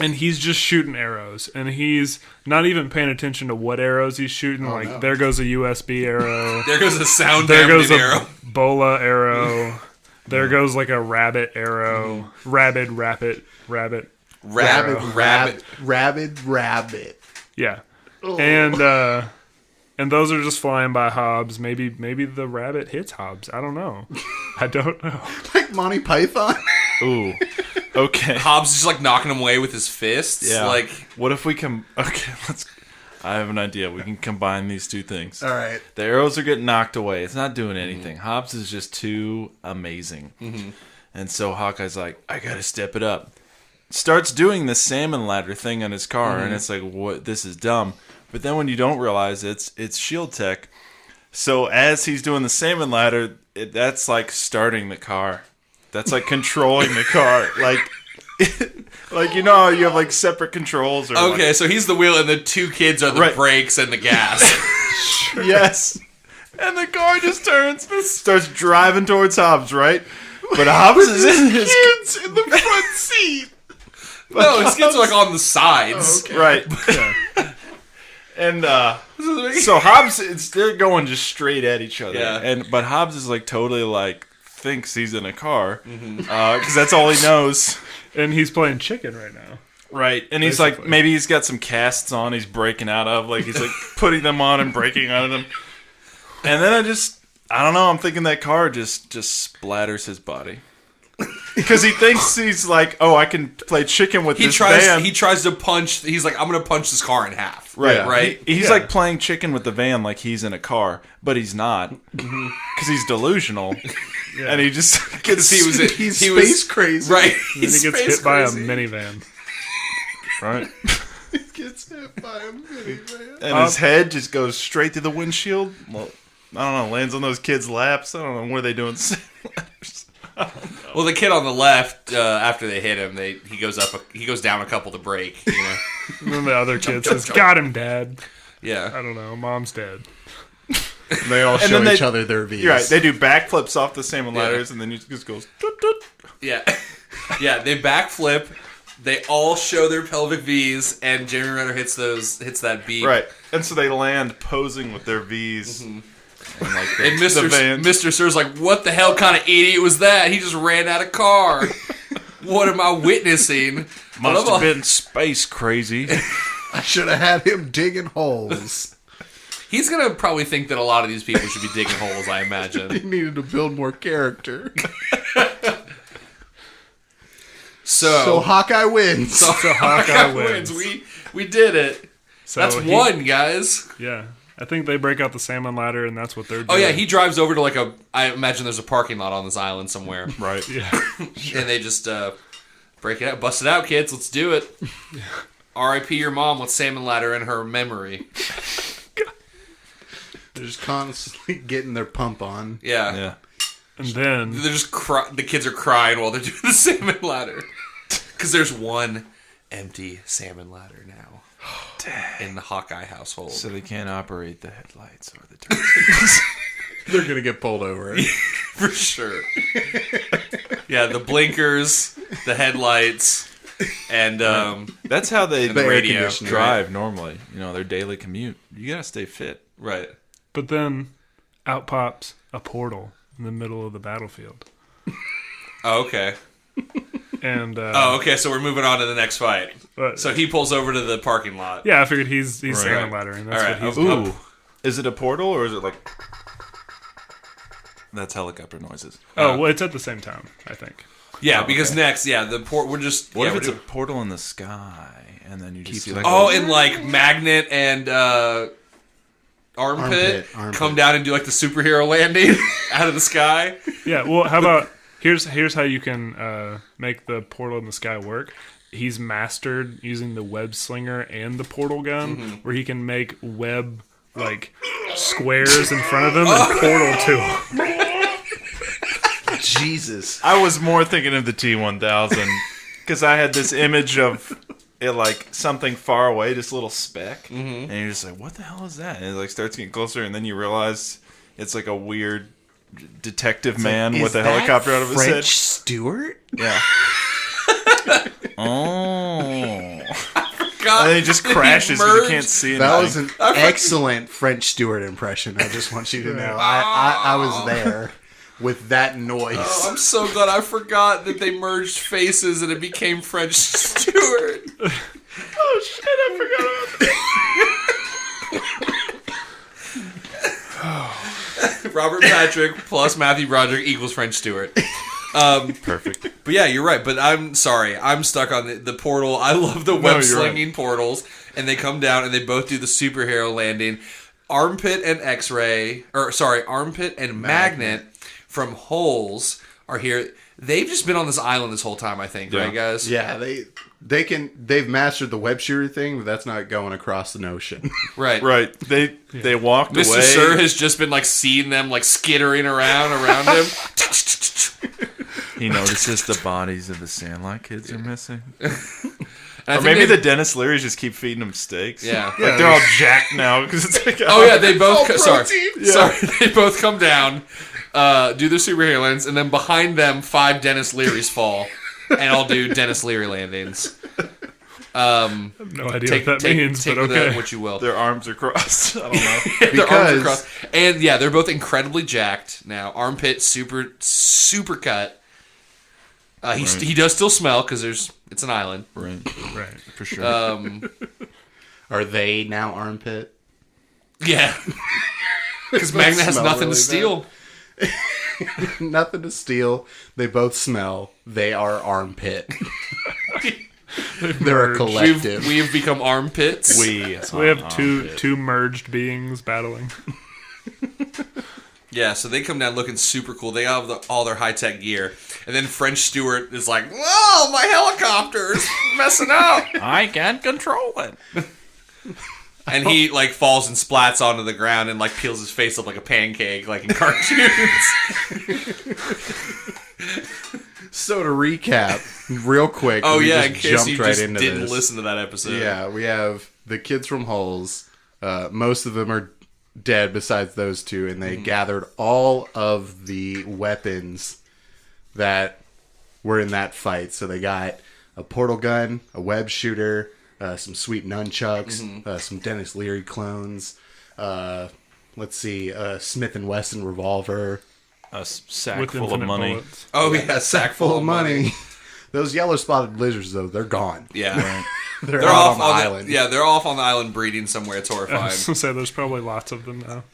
and he's just shooting arrows, and he's not even paying attention to what arrows he's shooting. There goes a USB arrow. There goes a sound There goes a arrow. bola arrow. There goes like a rabbit arrow. Rabbit. Rabbit. Rabbit. Yeah. And those are just flying by Hobbs. Maybe the rabbit hits Hobbs. I don't know. I don't know. Like Monty Python. Ooh. Okay. Hobbs is just like knocking him away with his fists. Yeah. Like, What if we can? Okay, I have an idea. We can combine these two things. All right. The arrows are getting knocked away. It's not doing anything. Hobbs is just too amazing. And so Hawkeye's like, I gotta step it up. Starts doing the salmon ladder thing on his car, and it's like, what? This is dumb. But then when you don't realize it's shield tech. So as he's doing the salmon ladder, that's like starting the car. That's like controlling the car. Like you know how you have like separate controls. Or okay, so he's the wheel, and the two kids are the Right. brakes and the gas. Yes. And the car just starts driving towards Hobbs, right? But Hobbs is in his Kids in the front seat. No, his kids are like on the sides. right. And so Hobbs, they're going just straight at each other. Yeah. But Hobbs is like totally like thinks he's in a car because that's all he knows. And he's playing chicken right now. Right. And he's like, maybe he's got some casts on he's breaking out of. Like he's like putting them on and breaking out of them. And then I don't know, I'm thinking that car just splatters his body. Because he thinks he's like, oh, I can play chicken with this van. He tries to punch. He's like, I'm gonna punch this car in half. Right. Right. He's like playing chicken with the van like he's in a car, but he's not. Because he's delusional. And he just gets... He's space crazy. Right. And then he gets hit by a minivan. Right. He gets hit by a minivan. And his head just goes straight through the windshield. Well, I don't know, lands on those kids' laps. I don't know, what are they doing? Well, the kid on the left, after they hit him, he goes down a couple to break. You know. And then the other kid says, "Got him, Dad." Yeah. I don't know. Mom's dead. They all show then each other their V's. You're right. They do backflips off the salmon ladders, and then he just goes... Toot, toot. Yeah. Yeah. They backflip. They all show their pelvic V's, and Jeremy Renner hits that beat. Right. And so they land posing with their V's. And, like, And the van. Mr. Sir's like, what the hell kind of idiot was that? He just ran out of car. What am I witnessing? Must have been space crazy. I should have had him digging holes. He's going to probably think that a lot of these people should be digging holes, I He imagine. needed to build more character. So Hawkeye wins. So Hawkeye wins. We did it. So That's one, guys. Yeah. I think they break out the salmon ladder, and that's what they're doing. Oh, yeah, he drives over to I imagine there's a parking lot on this island somewhere. Right. Yeah. And they just break it out. Bust it out, kids. Let's do it. R.I.P. your mom with salmon ladder in her memory. They're just constantly getting their pump on. Yeah. Yeah. And then They're just the kids are crying while they're doing the salmon ladder. Because there's one empty salmon ladder now. In the Hawkeye household. So they can't operate the headlights or the turns. They're going to get pulled over. For sure. Yeah, the blinkers, the headlights, and That's how they the radio. conditioner. drive normally. You know, their daily commute. You gotta stay fit. right. But then out pops a portal in the middle of the battlefield. Oh, okay. And Okay, so we're moving on to the next fight. but- So he pulls over to the parking lot. yeah, I figured he's salmon laddering. That's All right. what he's Ooh. doing. Is it a portal or is it like... That's helicopter noises. Oh, well, it's at the same time, I think. Yeah, because next, we're just. What yeah, if it's a we're portal in the sky and then you just see like and like Magnet and Armpit come down and do like the superhero landing out of the sky? Yeah, well, how about here's how you can make the portal in the sky work. He's mastered using the web slinger and the portal gun, where he can make web like squares in front of him and portal to him. Jesus. I was more thinking of the T-1000 because I had this image of it like something far away, just a little speck, and you're just like, "What the hell is that?" And it like starts getting closer, and then you realize it's like a weird detective man with a helicopter out of his head. French Stewart? Yeah. Oh. God, And then he just crashes because you can't see anything. That was an excellent French Stewart impression. I just want you to know. I was there with that noise. Oh, I'm so glad I forgot that they merged faces and it became French Stewart. Oh shit! I forgot about that. Robert Patrick plus Matthew Broderick equals French Stewart. Perfect. But yeah, you're right. But I'm sorry. I'm stuck on the portal. I love the web slinging portals. And they come down and they both do the superhero landing. Armpit and Armpit and Magnet from Holes are here. They've just been on this island this whole time, I think, right, guys? Yeah, they've mastered the web shooter thing, but that's not going across the ocean. Right. Right. They walked Mr. away. Sir has just been like seeing them like skittering around him. He notices the bodies of the Sandlot kids are missing. Or maybe the Dennis Learys just keep feeding them steaks. Yeah. Like they're all jacked now because it's like Oh yeah, they both sorry, Yeah. they both come down, do their superhero lands, and then behind them 5 Dennis Learys fall, and I'll do Dennis Leary landings. No idea what that means, but okay. What you will. Their arms are crossed. I don't know. Their arms are crossed, and yeah, they're both incredibly jacked now. Armpit super cut. He does still smell because it's an island. Right, for sure. Are they now Armpit? Yeah, because Magnet has smell nothing really to steal. Nothing to steal. They both smell. They are Armpit. They're a collective. We've become armpits. We have two merged beings battling. Yeah, so they come down looking super cool. They have all their high-tech gear. And then French Stewart is like, "Whoa, my helicopter's messing up." I can't control it. And he like falls and splats onto the ground and like peels his face up like a pancake, like in cartoons. So to recap, real quick. Oh we yeah, just in case jumped you right just into didn't this. listen to that episode. Yeah, we have the kids from Holes. Most of them are dead besides those 2, and they gathered all of the weapons that were in that fight. So they got a portal gun, a web shooter, some sweet nunchucks, some Dennis Leary clones. Let's see, a Smith & Wesson revolver. A sack With full of infinite money. bullets. Oh yeah, A sack full of money. Those yellow spotted lizards, though, they're gone. Yeah. They're They're out off on the island. they're off on the island breeding somewhere. It's I horrifying. was gonna say there's probably lots of them now.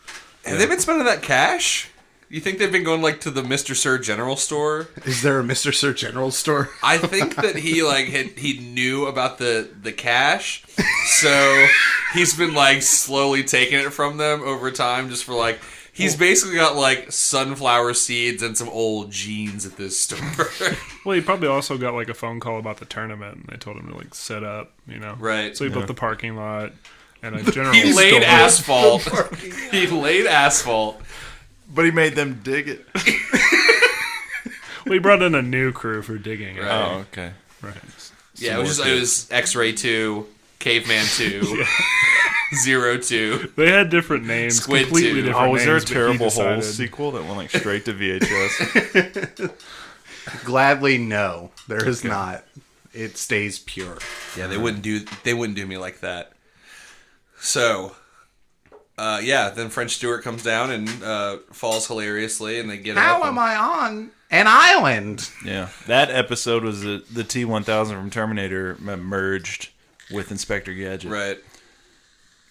Have they been spending that cash? You think they've been going like to the Mr. Sir General Store? Is there a Mr. Sir General store? I think that he he knew about the cash, so he's been like slowly taking it from them over time, just for like he's basically got like sunflower seeds and some old jeans at this store. Well, he probably also got like a phone call about the tournament, and they told him to like set up, Right. So he built the parking lot and a general. He laid store. asphalt. He laid asphalt. But he made them dig it. Well, he brought in a new crew for digging it. Oh, okay. Right. Yeah, it was X-Ray 2, Caveman 2, Zero 2. They had different names, Squid completely 2. different Oh, was there a names, but he terrible decided- Holes sequel that went like straight to VHS? Gladly, no. There is not. It stays pure. Yeah, they wouldn't do me like that. So, then French Stewart comes down and falls hilariously, and they get How up. am I on an island? Yeah, that episode was the T-1000 from Terminator merged with Inspector Gadget. Right.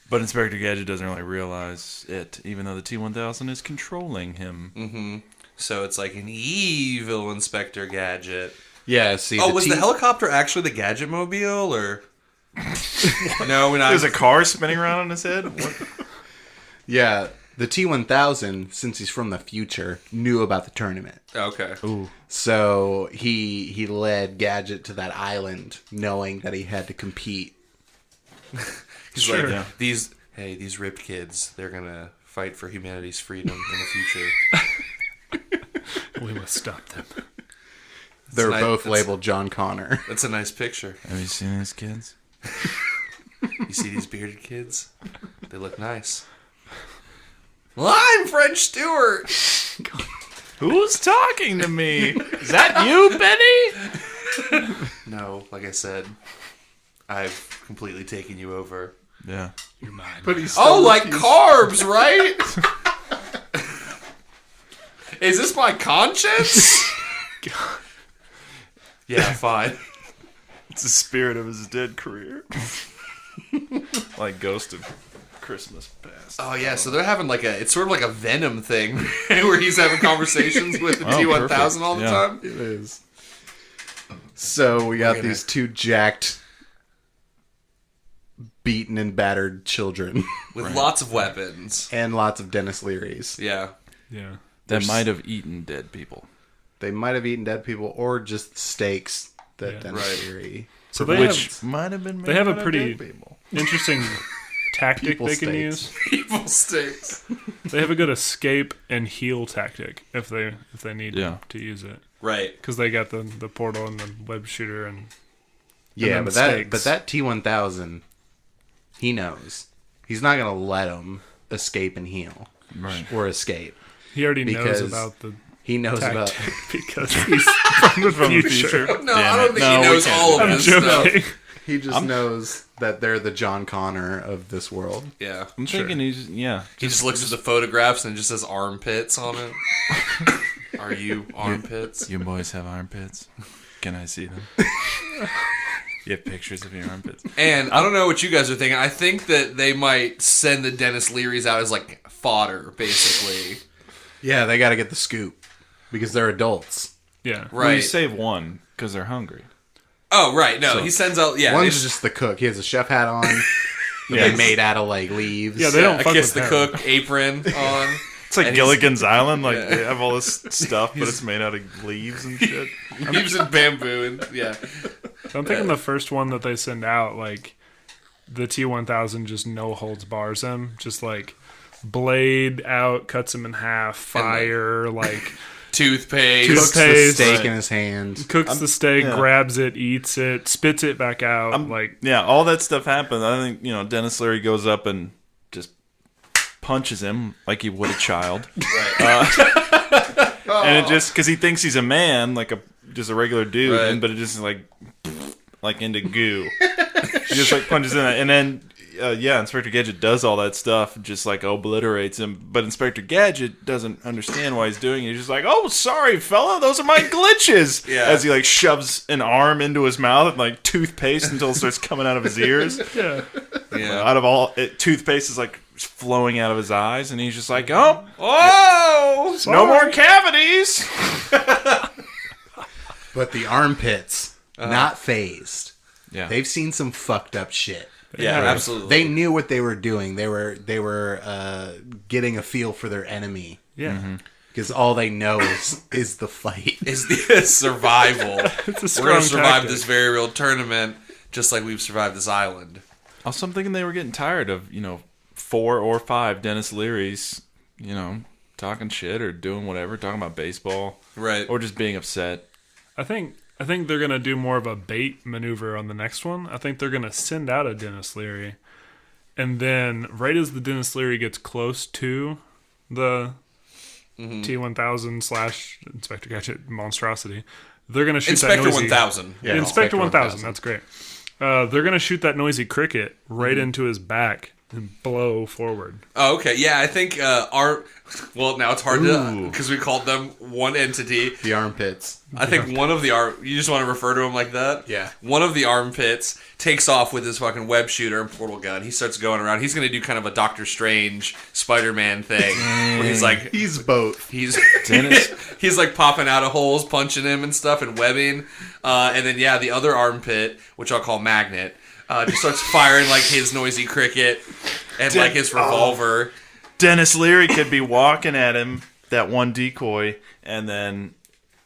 But Inspector Gadget doesn't really realize it, even though the T-1000 is controlling him. Mm-hmm. So it's like an evil Inspector Gadget. Yeah, see. Oh, was the helicopter actually the Gadget Mobile, or no? We're not. There's a car spinning around on his head. What? Yeah, the T-1000, since he's from the future, knew about the tournament. Okay. Ooh. So he led Gadget to that island, knowing that he had to compete. He's Sure. like, Yeah. these ripped kids, they're gonna fight for humanity's freedom in the future. We must stop them. They're nice- both that's- labeled John Connor. That's a nice picture. Have you seen these kids? You see these bearded kids? They look nice. Well, I'm French Stewart. Who's talking to me? Is that you, Benny? No, like I said, I've completely taken you over. Yeah. You're mine. But he's Oh, like carbs, right? Is this my conscience? Yeah, fine. It's the spirit of his dead career. Like Ghost of Christmas Past. Oh yeah, so they're having it's sort of like a Venom thing where he's having conversations with the T-1000 perfect. all the Yeah. time. It is. So we got these two jacked, beaten and battered children, With lots of weapons. and lots of Dennis Learys. Yeah. Yeah. That might have eaten dead people. They might have eaten dead people, or just steaks that Yeah. Dennis Right. Leary. So they have Which might have been. they have a made out of pretty- dead people. interesting tactic People they can steaks. use. Evil steaks. They have a good escape and heal tactic if they need Yeah. to use it, Right. because they got the portal and the web shooter and Yeah, then but steaks. that T-1000, he knows he's not gonna let him escape and heal, Right. or escape. he already Because knows about the He knows about. tactic because he's from the future. No, Damn I don't it. think No, he we knows can't all do of I'm this stuff. joking. He just knows that they're the John Connor of this world. Yeah. I'm thinking he's He just looks at the photographs and it just says armpits on it. Are you armpits? You boys have armpits. Can I see them? You have pictures of your armpits. And I don't know what you guys are thinking. I think that they might send the Dennis Learys out as like fodder, basically. Yeah, they got to get the scoop because they're adults. Yeah. Well, you Right. save one because they're hungry. Oh, right. No, he sends out. Yeah. One's just the cook. He has a chef hat on. They made out of like leaves. Yeah, they don't a fuck kiss with the him. cook apron on. It's like And he's- Gilligan's Island. Like Yeah. they have all this stuff, but it's made out of leaves and shit. Leaves and bamboo and yeah. So I'm thinking the first one that they send out, like the T-1000, just no holds bars him, just like blade out, cuts him in half, fire, like Toothpaste. Cooks the Toothpaste. steak Right. in his hand. cooks the steak, yeah. grabs it, eats it, spits it back out. like Yeah, all that stuff happened. I think Dennis Leary goes up and just punches him like he would a child, and it just because he thinks he's a man, like just a regular dude, Right. but it just is like into goo. He just like punches in it, and then Inspector Gadget does all that stuff, just like obliterates him. But Inspector Gadget doesn't understand why he's doing it. He's just like, "Oh, sorry, fella, those are my glitches." Yeah. As he like shoves an arm into his mouth and like toothpaste until it starts coming out of his ears. yeah, Yeah. Out of all toothpaste is like flowing out of his eyes, and he's just like, "Oh, Oh! no more cavities." But the armpits, not phased. Yeah, They've seen some fucked up shit. Yeah, Right. absolutely. They knew what they were doing. They were getting a feel for their enemy yeah. because all they know is the fight. is the survival. It's a We're strong going to survive tactic. this very real tournament just like we've survived this island. also I'm thinking they were getting tired of 4 or 5 Dennis Learys, talking shit or doing whatever, talking about baseball, Right. or just being upset. I think they're gonna do more of a bait maneuver on the next one. I think they're gonna send out a Dennis Leary, and then right as the Dennis Leary gets close to the T-1000 / Inspector Gadget monstrosity, they're gonna shoot Inspector that noisy 1000. Yeah, Inspector 1000. 1000. That's great. They're gonna shoot that noisy cricket right into his back and blow forward. Oh, okay. Yeah, I think now it's hard to because we called them one entity. The armpits. I think one of the you just want to refer to him like that? Yeah. One of the armpits takes off with his fucking web shooter and portal gun. He starts going around. He's going to do kind of a Doctor Strange Spider-Man thing where he's like He's both. he's Dennis He's like popping out of holes, punching him and stuff, and webbing. And then the other Armpit, which I'll call Magnet, just starts firing like his noisy cricket and like his revolver. Dennis Leary could be walking at him, that one decoy, and then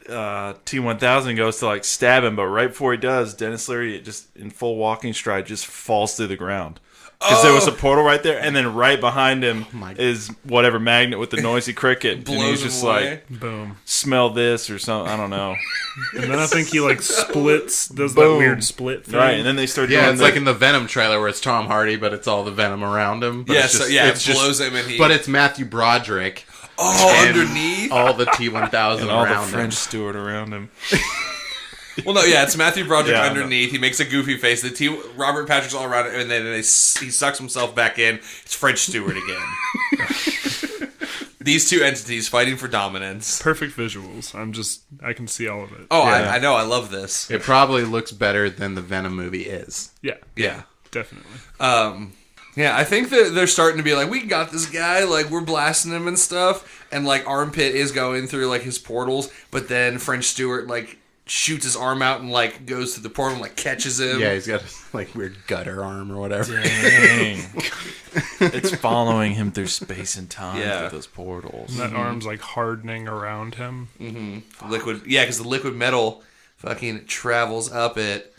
T-1000 goes to like stab him, but right before he does, Dennis Leary, just in full walking stride, just falls through the ground. Because there was a portal right there, and then right behind him is whatever Magnet with the noisy cricket. Blows and he's just him away. like, Boom. smell this or something. I don't know. And then I think he like splits, does Boom. that weird split thing. Right, and then they start Yeah, doing it's the- like in the Venom trailer where it's Tom Hardy, but it's all the Venom around him. But Yeah, it's so, just, it it's blows just, him and he... But it's Matthew Broderick. Oh, and underneath? all the T-1000 and all around the French him. Stewart around him. Well, no, it's Matthew Broderick Yeah, underneath. He makes a goofy face. Robert Patrick's all around it, and then he sucks himself back in. It's French Stewart again. These two entities fighting for dominance. Perfect visuals. I can see all of it. Oh, Yeah. I know. I love this. It probably looks better than the Venom movie is. Yeah. Yeah. Definitely. Yeah, I think that they're starting to be like, we got this guy, like, we're blasting him and stuff, and, like, Armpit is going through, like, his portals, but then French Stewart, like, shoots his arm out and, like, goes through the portal and, like, catches him. Yeah, he's got a like weird gutter arm or whatever. Dang. It's following him through space and time Yeah. through those portals. And that arm's like hardening around him. Liquid, yeah, because the liquid metal fucking travels up it,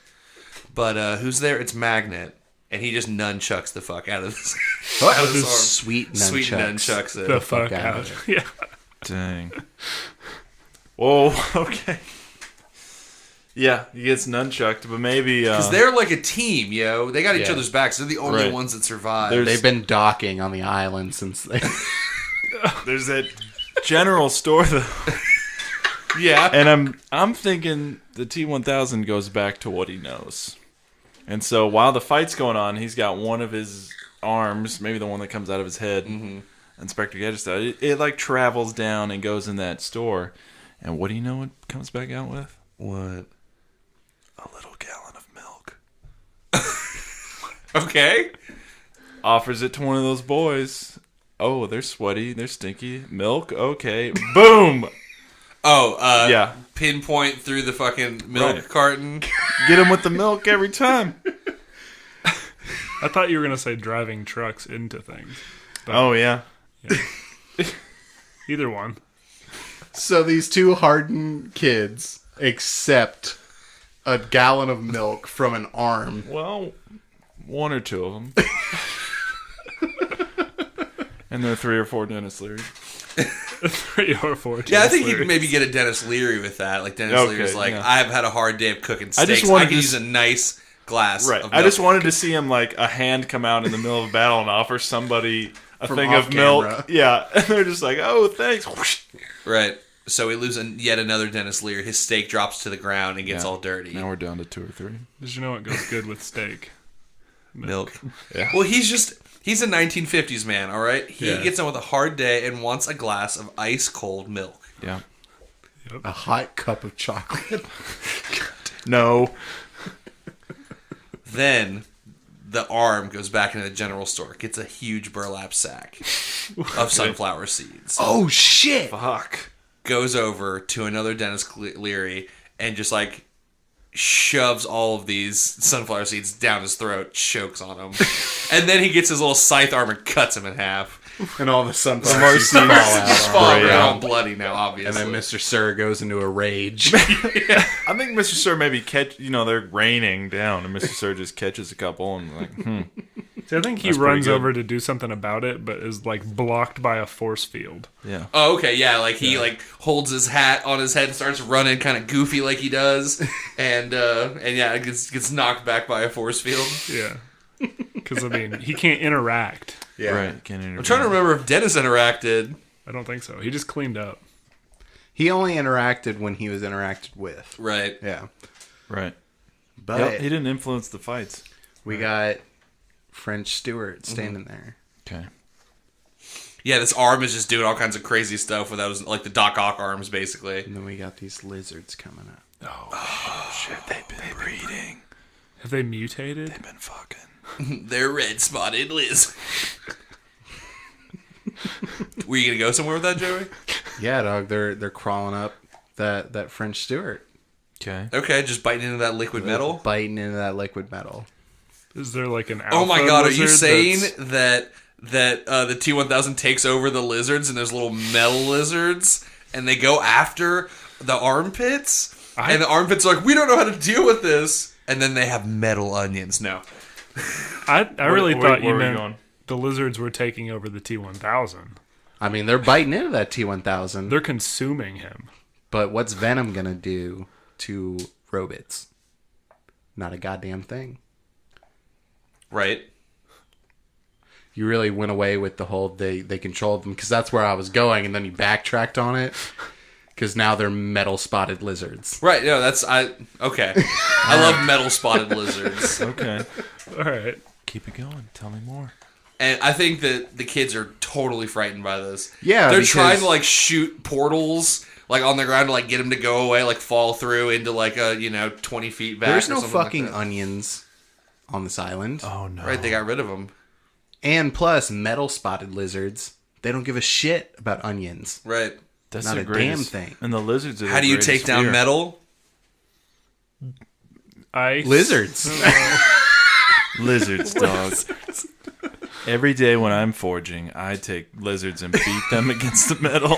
but who's there? It's Magnet, and he just nunchucks the fuck out of this. out of his arm. Sweet nunchucks. Sweet nunchucks it. The fuck out out. of Yeah. Dang. Whoa, okay. Yeah, he gets nunchucked, but maybe... Because they're like a team, yo. They got each Yeah. other's backs. They're the only Right. ones that survive. There's- They've been docking on the island since they... there's that general store, though. yeah. And I'm thinking the T-1000 goes back to what he knows. And so while the fight's going on, he's got one of his arms, maybe the one that comes out of his head, Inspector Gadget style. It like travels down and goes in that store. And what do you know what comes back out with? What? A little gallon of milk. Okay. Offers it to one of those boys. Oh, they're sweaty. They're stinky. Milk? Okay. Boom! Oh, Yeah. pinpoint through the fucking milk Right. carton. Get him with the milk every time. I thought you were going to say driving trucks into things. Oh, yeah. Either one. So these two hardened kids accept a gallon of milk from an arm. Well, one or two of them. And there are 3 or 4 Dennis Leary. 3 or 4. Yeah, I think you Leary. could maybe get a Dennis Leary with that. Like Dennis Okay, Leary's like, yeah. I've had a hard day of cooking I steaks. just I wanted can to use a nice glass Right. of I milk. just wanted to see him like a hand come out in the middle of battle and offer somebody a From thing off of milk. camera. Yeah. And they're just like, oh, thanks. Whoosh. Right. So we lose yet another Dennis Leary. His steak drops to the ground and gets Yeah. all dirty. Now we're down to 2 or 3. Did you know what goes good with steak? Milk. Yeah. Well, he's a 1950s man, all right? He Yeah. gets in with a hard day and wants a glass of ice cold milk. Yeah. A hot cup of chocolate. No. Then the arm goes back into the general store, gets a huge burlap sack of sunflower seeds. Oh, shit! Fuck. Goes over to another Dennis Leary and just like shoves all of these sunflower seeds down his throat, chokes on him. And then he gets his little scythe arm and cuts him in half. And all the sunflower seeds fall He's out. falling Spray around out. all bloody now, And obviously. then Mr. Sir goes into a rage. I think Mr. Sir maybe they're raining down and Mr. Sir just catches a couple and like, See, I think he That's pretty runs good. over to do something about it, but is like blocked by a force field. yeah. Oh, okay, yeah, like he like holds his hat on his head and starts running kind of goofy like he does, and yeah, it gets knocked back by a force field. Yeah. Because, I mean, he can't interact. Yeah. Right. Can't I'm trying to remember if Dennis interacted. I don't think so. He just cleaned up. He only interacted when he was interacted with. Right. Yeah. Right. But Yep, he didn't influence the fights. we got French Stewart standing there. Okay. Yeah, this arm is just doing all kinds of crazy stuff with those, like the Doc Ock arms, basically. And then we got these lizards coming up. Oh, shit. They've been breeding. Have they mutated? They've been fucking. They're red-spotted Liz. Were you gonna go somewhere with that, Joey? Yeah, dog. They're crawling up that French Stewart, Okay. Okay, just biting into that liquid metal. biting into that liquid metal. Is there like an alpha Oh my god, are you lizard saying that's- that the T-1000 takes over the lizards and there's little metal lizards and they go after the armpits? And the armpits are like, we don't know how to deal with this. And then they have metal onions. No. I really thought you where were meant going? the lizards were taking over the T-1000. I mean, they're biting into that T-1000. They're consuming him. But what's Venom gonna do to robots? Not a goddamn thing. Right. You really went away with the whole they controlled them, because that's where I was going, and then you backtracked on it because now they're metal spotted lizards. Right, no, okay. I love metal spotted lizards. Okay. All right. Keep it going. Tell me more. And I think that the kids are totally frightened by this. Yeah, they're because- trying to like shoot portals like on the ground to like get them to go away, like fall through into like a 20 feet back. There's or no something like fucking that. onions on this island. Oh no. Right, they got rid of them. And plus, metal spotted lizards, they don't give a shit about onions. Right. That's Not the a damn greatest thing. And the lizards are How do you the take greatest down fear. metal? Ice. Lizards. Lizards, dog. Every day when I'm forging, I take lizards and beat them against the metal.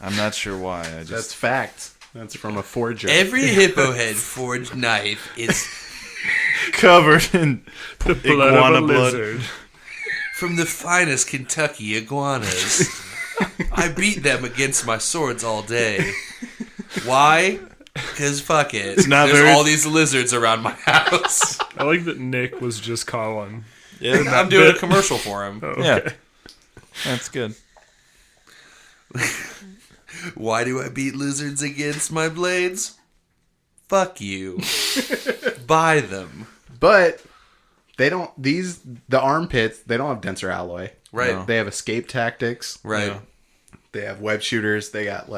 I'm not sure why. That's fact. That's from a forger. Every hippo head forged knife is covered in The blood iguana of a blood. lizard. from the finest Kentucky iguanas. I beat them against my swords all day. Why? Because fuck it. not There's very- all these lizards around my house. I like that Nick was just calling. Yeah, I'm doing a commercial for him. yeah. That's good. Why do I beat lizards against my blades? Fuck you. Buy them. But they don't. The armpits. They don't have denser alloy. Right. No. They have escape tactics. Right. Yeah. They have web shooters. They got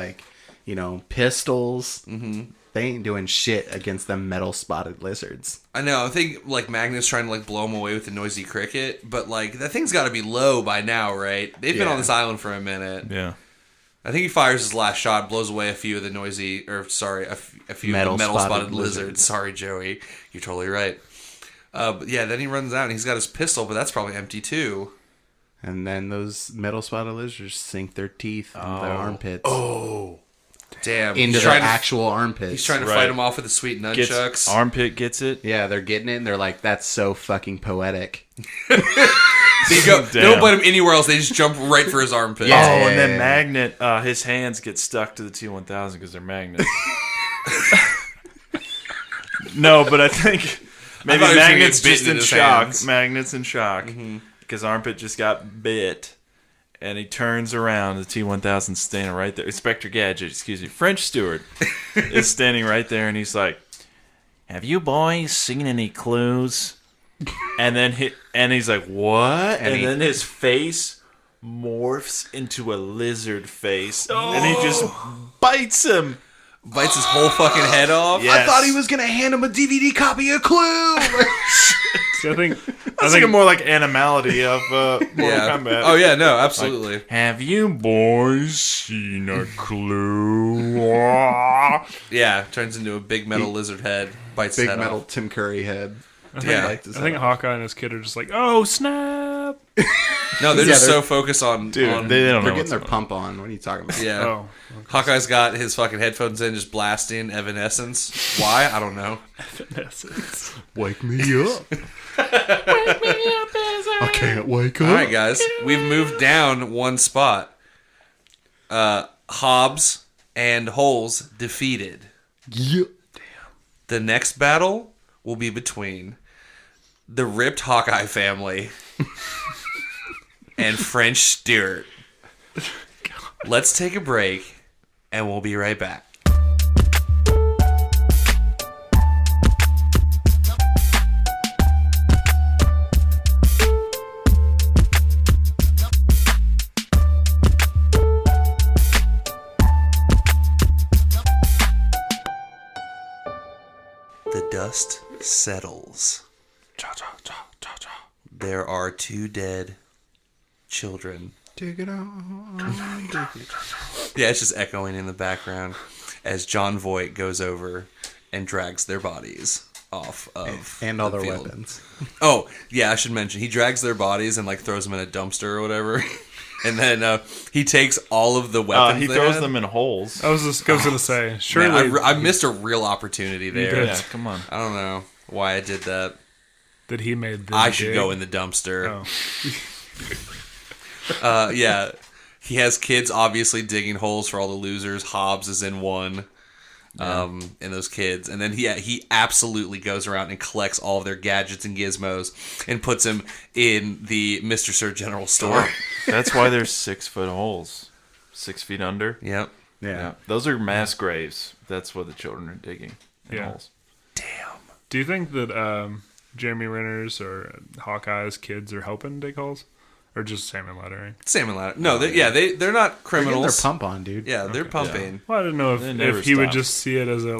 pistols. Mm-hmm. They ain't doing shit against them metal spotted lizards. I know. I think like Magnus trying to like blow him away with the noisy cricket, but like that thing's got to be low by now, right? They've been Yeah. on this island for a minute. Yeah. I think he fires his last shot, blows away a few of the a few Metal of the metal spotted spotted lizards. lizards. Sorry, Joey, you're totally right. But yeah, then he runs out and he's got his pistol, but that's probably empty too. And then those metal spotted lizards sink their teeth into their armpits. Damn, Into he's their trying to, actual armpits. he's trying to Right. fight him off with the sweet Gets, nunchucks. armpit gets it. Yeah, they're getting it, and they're like, that's so fucking poetic. They don't Damn. put him anywhere else. They just jump right for his armpit. Yeah. Oh, and then Magnet, his hands get stuck to the T-1000 because they're magnets. No, but I think maybe thought he was gonna Magnet's get bitten just in in his shock. hands. Magnet's in shock because Armpit just got bit. And he turns around, the T-1000 standing right there. Inspector Gadget, excuse me. French Stewart is standing right there, and he's like, "Have you boys seen any clues?" And then he's like, "What?" And then his face morphs into a lizard face, and he just bites him. Bites his whole fucking head off. Yes. I thought he was going to hand him a DVD copy of Clue. So I think I was thinking more like animality of Mortal Yeah. Kombat. Oh yeah, no, absolutely. Have you boys seen a clue? Yeah, turns into a big metal lizard head. Bites his Big head metal off. Tim Curry head. Yeah. Liked his I think head. Hawkeye and his kid are just like, oh snap! No, they're Yeah, just they're- so focused on. Dude, on they don't know They're getting what's their going pump on. What are you talking about? yeah. Oh, Hawkeye's got his fucking headphones in, just blasting Evanescence. Why? I don't know. essence. Wake me up. I can't wake up. All right, guys, we've moved down one spot. Hobbs and Holes defeated. Yeah. The next battle will be between the ripped Hawkeye family and French Stewart. Let's take a break, and we'll be right back. The dust settles. There are two dead children Dig it on. Yeah, it's just echoing in the background as John Voight goes over and drags their bodies off of And all the their field. weapons. Oh, yeah, I should mention. He drags their bodies and like throws them in a dumpster or whatever. And then he takes all of the weapons. He they throws had. them in holes. I was going to say, surely Man, I missed a real opportunity there. did. Yeah, come on. I don't know why I did that. that he made them I should dig. go in the dumpster. Oh. Yeah. He has kids obviously digging holes for all the losers. Hobbs is in one. And those kids. And then he absolutely goes around and collects all of their gadgets and gizmos and puts them in the Mr. Sir General store. That's why there's 6-foot holes. 6 feet under. Yep. Yeah. Those are mass graves. That's what the children are digging. In Yeah. holes. Damn. Do you think that Jeremy Renner's or Hawkeye's kids are helping dig holes? Or just salmon laddering? Salmon ladder. No, they're not They're getting their criminals. pump on, dude. Yeah, they're pumping. Well, I didn't know They never if he would stop. just see it as a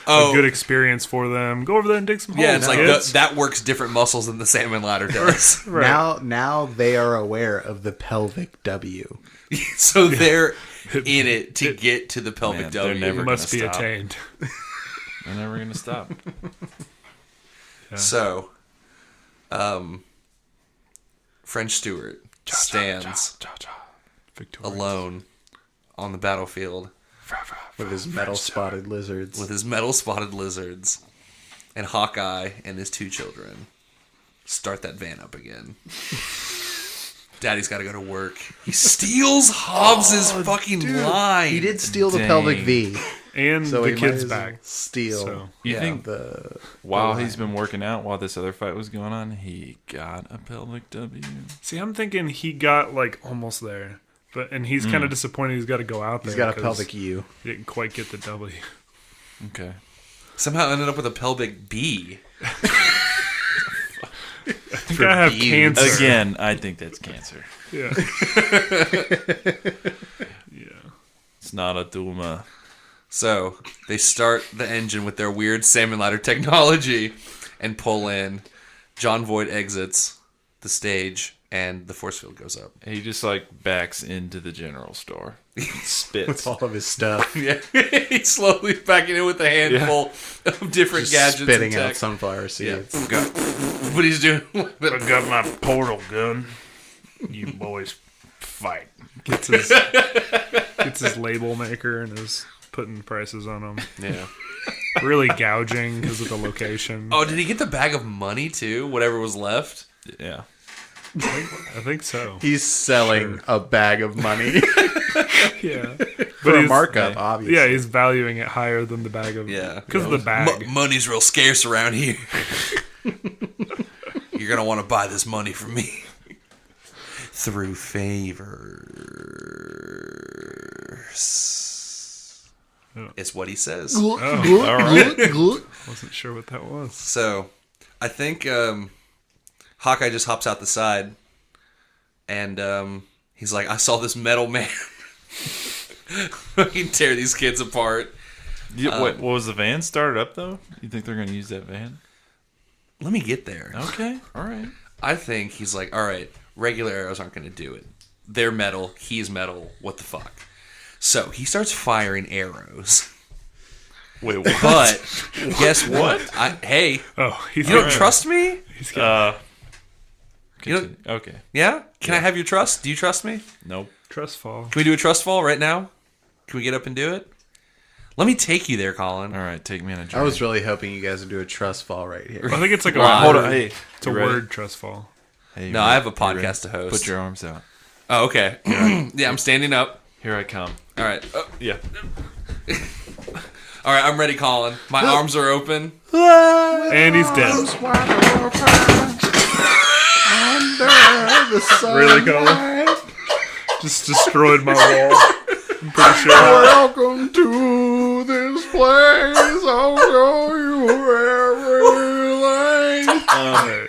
Oh. a good experience for them. Go over there and dig some holes. Yeah, it's like kids. that works different muscles than the salmon ladder does. Right. Now they are aware of the pelvic W. So they're in it to get to the pelvic Man, they're W. never It must be gonna stop. attained. They're never going to stop. So, French Stewart stands Victorious. alone on the battlefield With his metal spotted lizards. with his metal spotted lizards, and Hawkeye and his 2 children start that van up again. Daddy's got to go to work. He steals Hobbs's fucking line. He did steal the Dang. pelvic V. And So the he might kid's as well back. steal So You Yeah. think the while the he's line. been working out, while this other fight was going on, he got a pelvic W? see, I'm thinking he got like almost there, and he's kind of disappointed. He's got to go out there. He's got a 'cause pelvic U. He didn't quite get the W. Okay. Somehow ended up with a pelvic B. I think I have bees. cancer. Again, I think that's cancer. Yeah. Yeah. It's not a tumor. So they start the engine with their weird salmon ladder technology and pull in. John Voight exits the stage and the force field goes up. He just like backs into the general store. Spits. With all of his stuff. Yeah, he's slowly backing in with a handful of different Just gadgets spitting and out tech. sunflower Yeah, seeds. what he's doing. I got my portal gun. You boys fight. Gets his label maker and is putting prices on them. Yeah. Really gouging because of the location. Oh, did he get the bag of money too? Whatever was left. Yeah. I think so. He's selling a bag of money Yeah. for a he's- markup, obviously. Yeah, he's valuing it higher than the bag of. Yeah. Because of the bag. Money's real scarce around here. You're gonna want to buy this money from me through favors. Oh. It's what he says. Wasn't sure what that was. So, I think Hawkeye just hops out the side, and he's like, "I saw this metal man fucking tear these kids apart." What was the van started up though? You think they're going to use that van? Let me get there. Okay. All right. I think he's like, "All right, regular arrows aren't going to do it. They're metal. He's metal. What the fuck?" So he starts firing arrows. Wait, what? But guess what? Hey, Oh, he's you don't trust me? He's got Continue. Okay. Yeah? Can I have your trust? Do you trust me? Nope. trust fall. Can we do a trust fall right now? Can we get up and do it? Let me take you there, Colin. All right. Take me on a journey. I was really hoping you guys would do a trust fall right here. I think it's like a Wow. Hold word. on. Hey. It's a you ready? word trust fall. Hey, you No, ready? I have a You podcast ready? to host. Put your arms out. Oh, okay. Yeah, I'm standing up. Here I come. All right. Yeah. All right, I'm ready, Colin. My arms are open. And he's dead. Really, Colin? Just destroyed my wall. I'm pretty sure. Welcome to this place. I'll show you everything. Alright.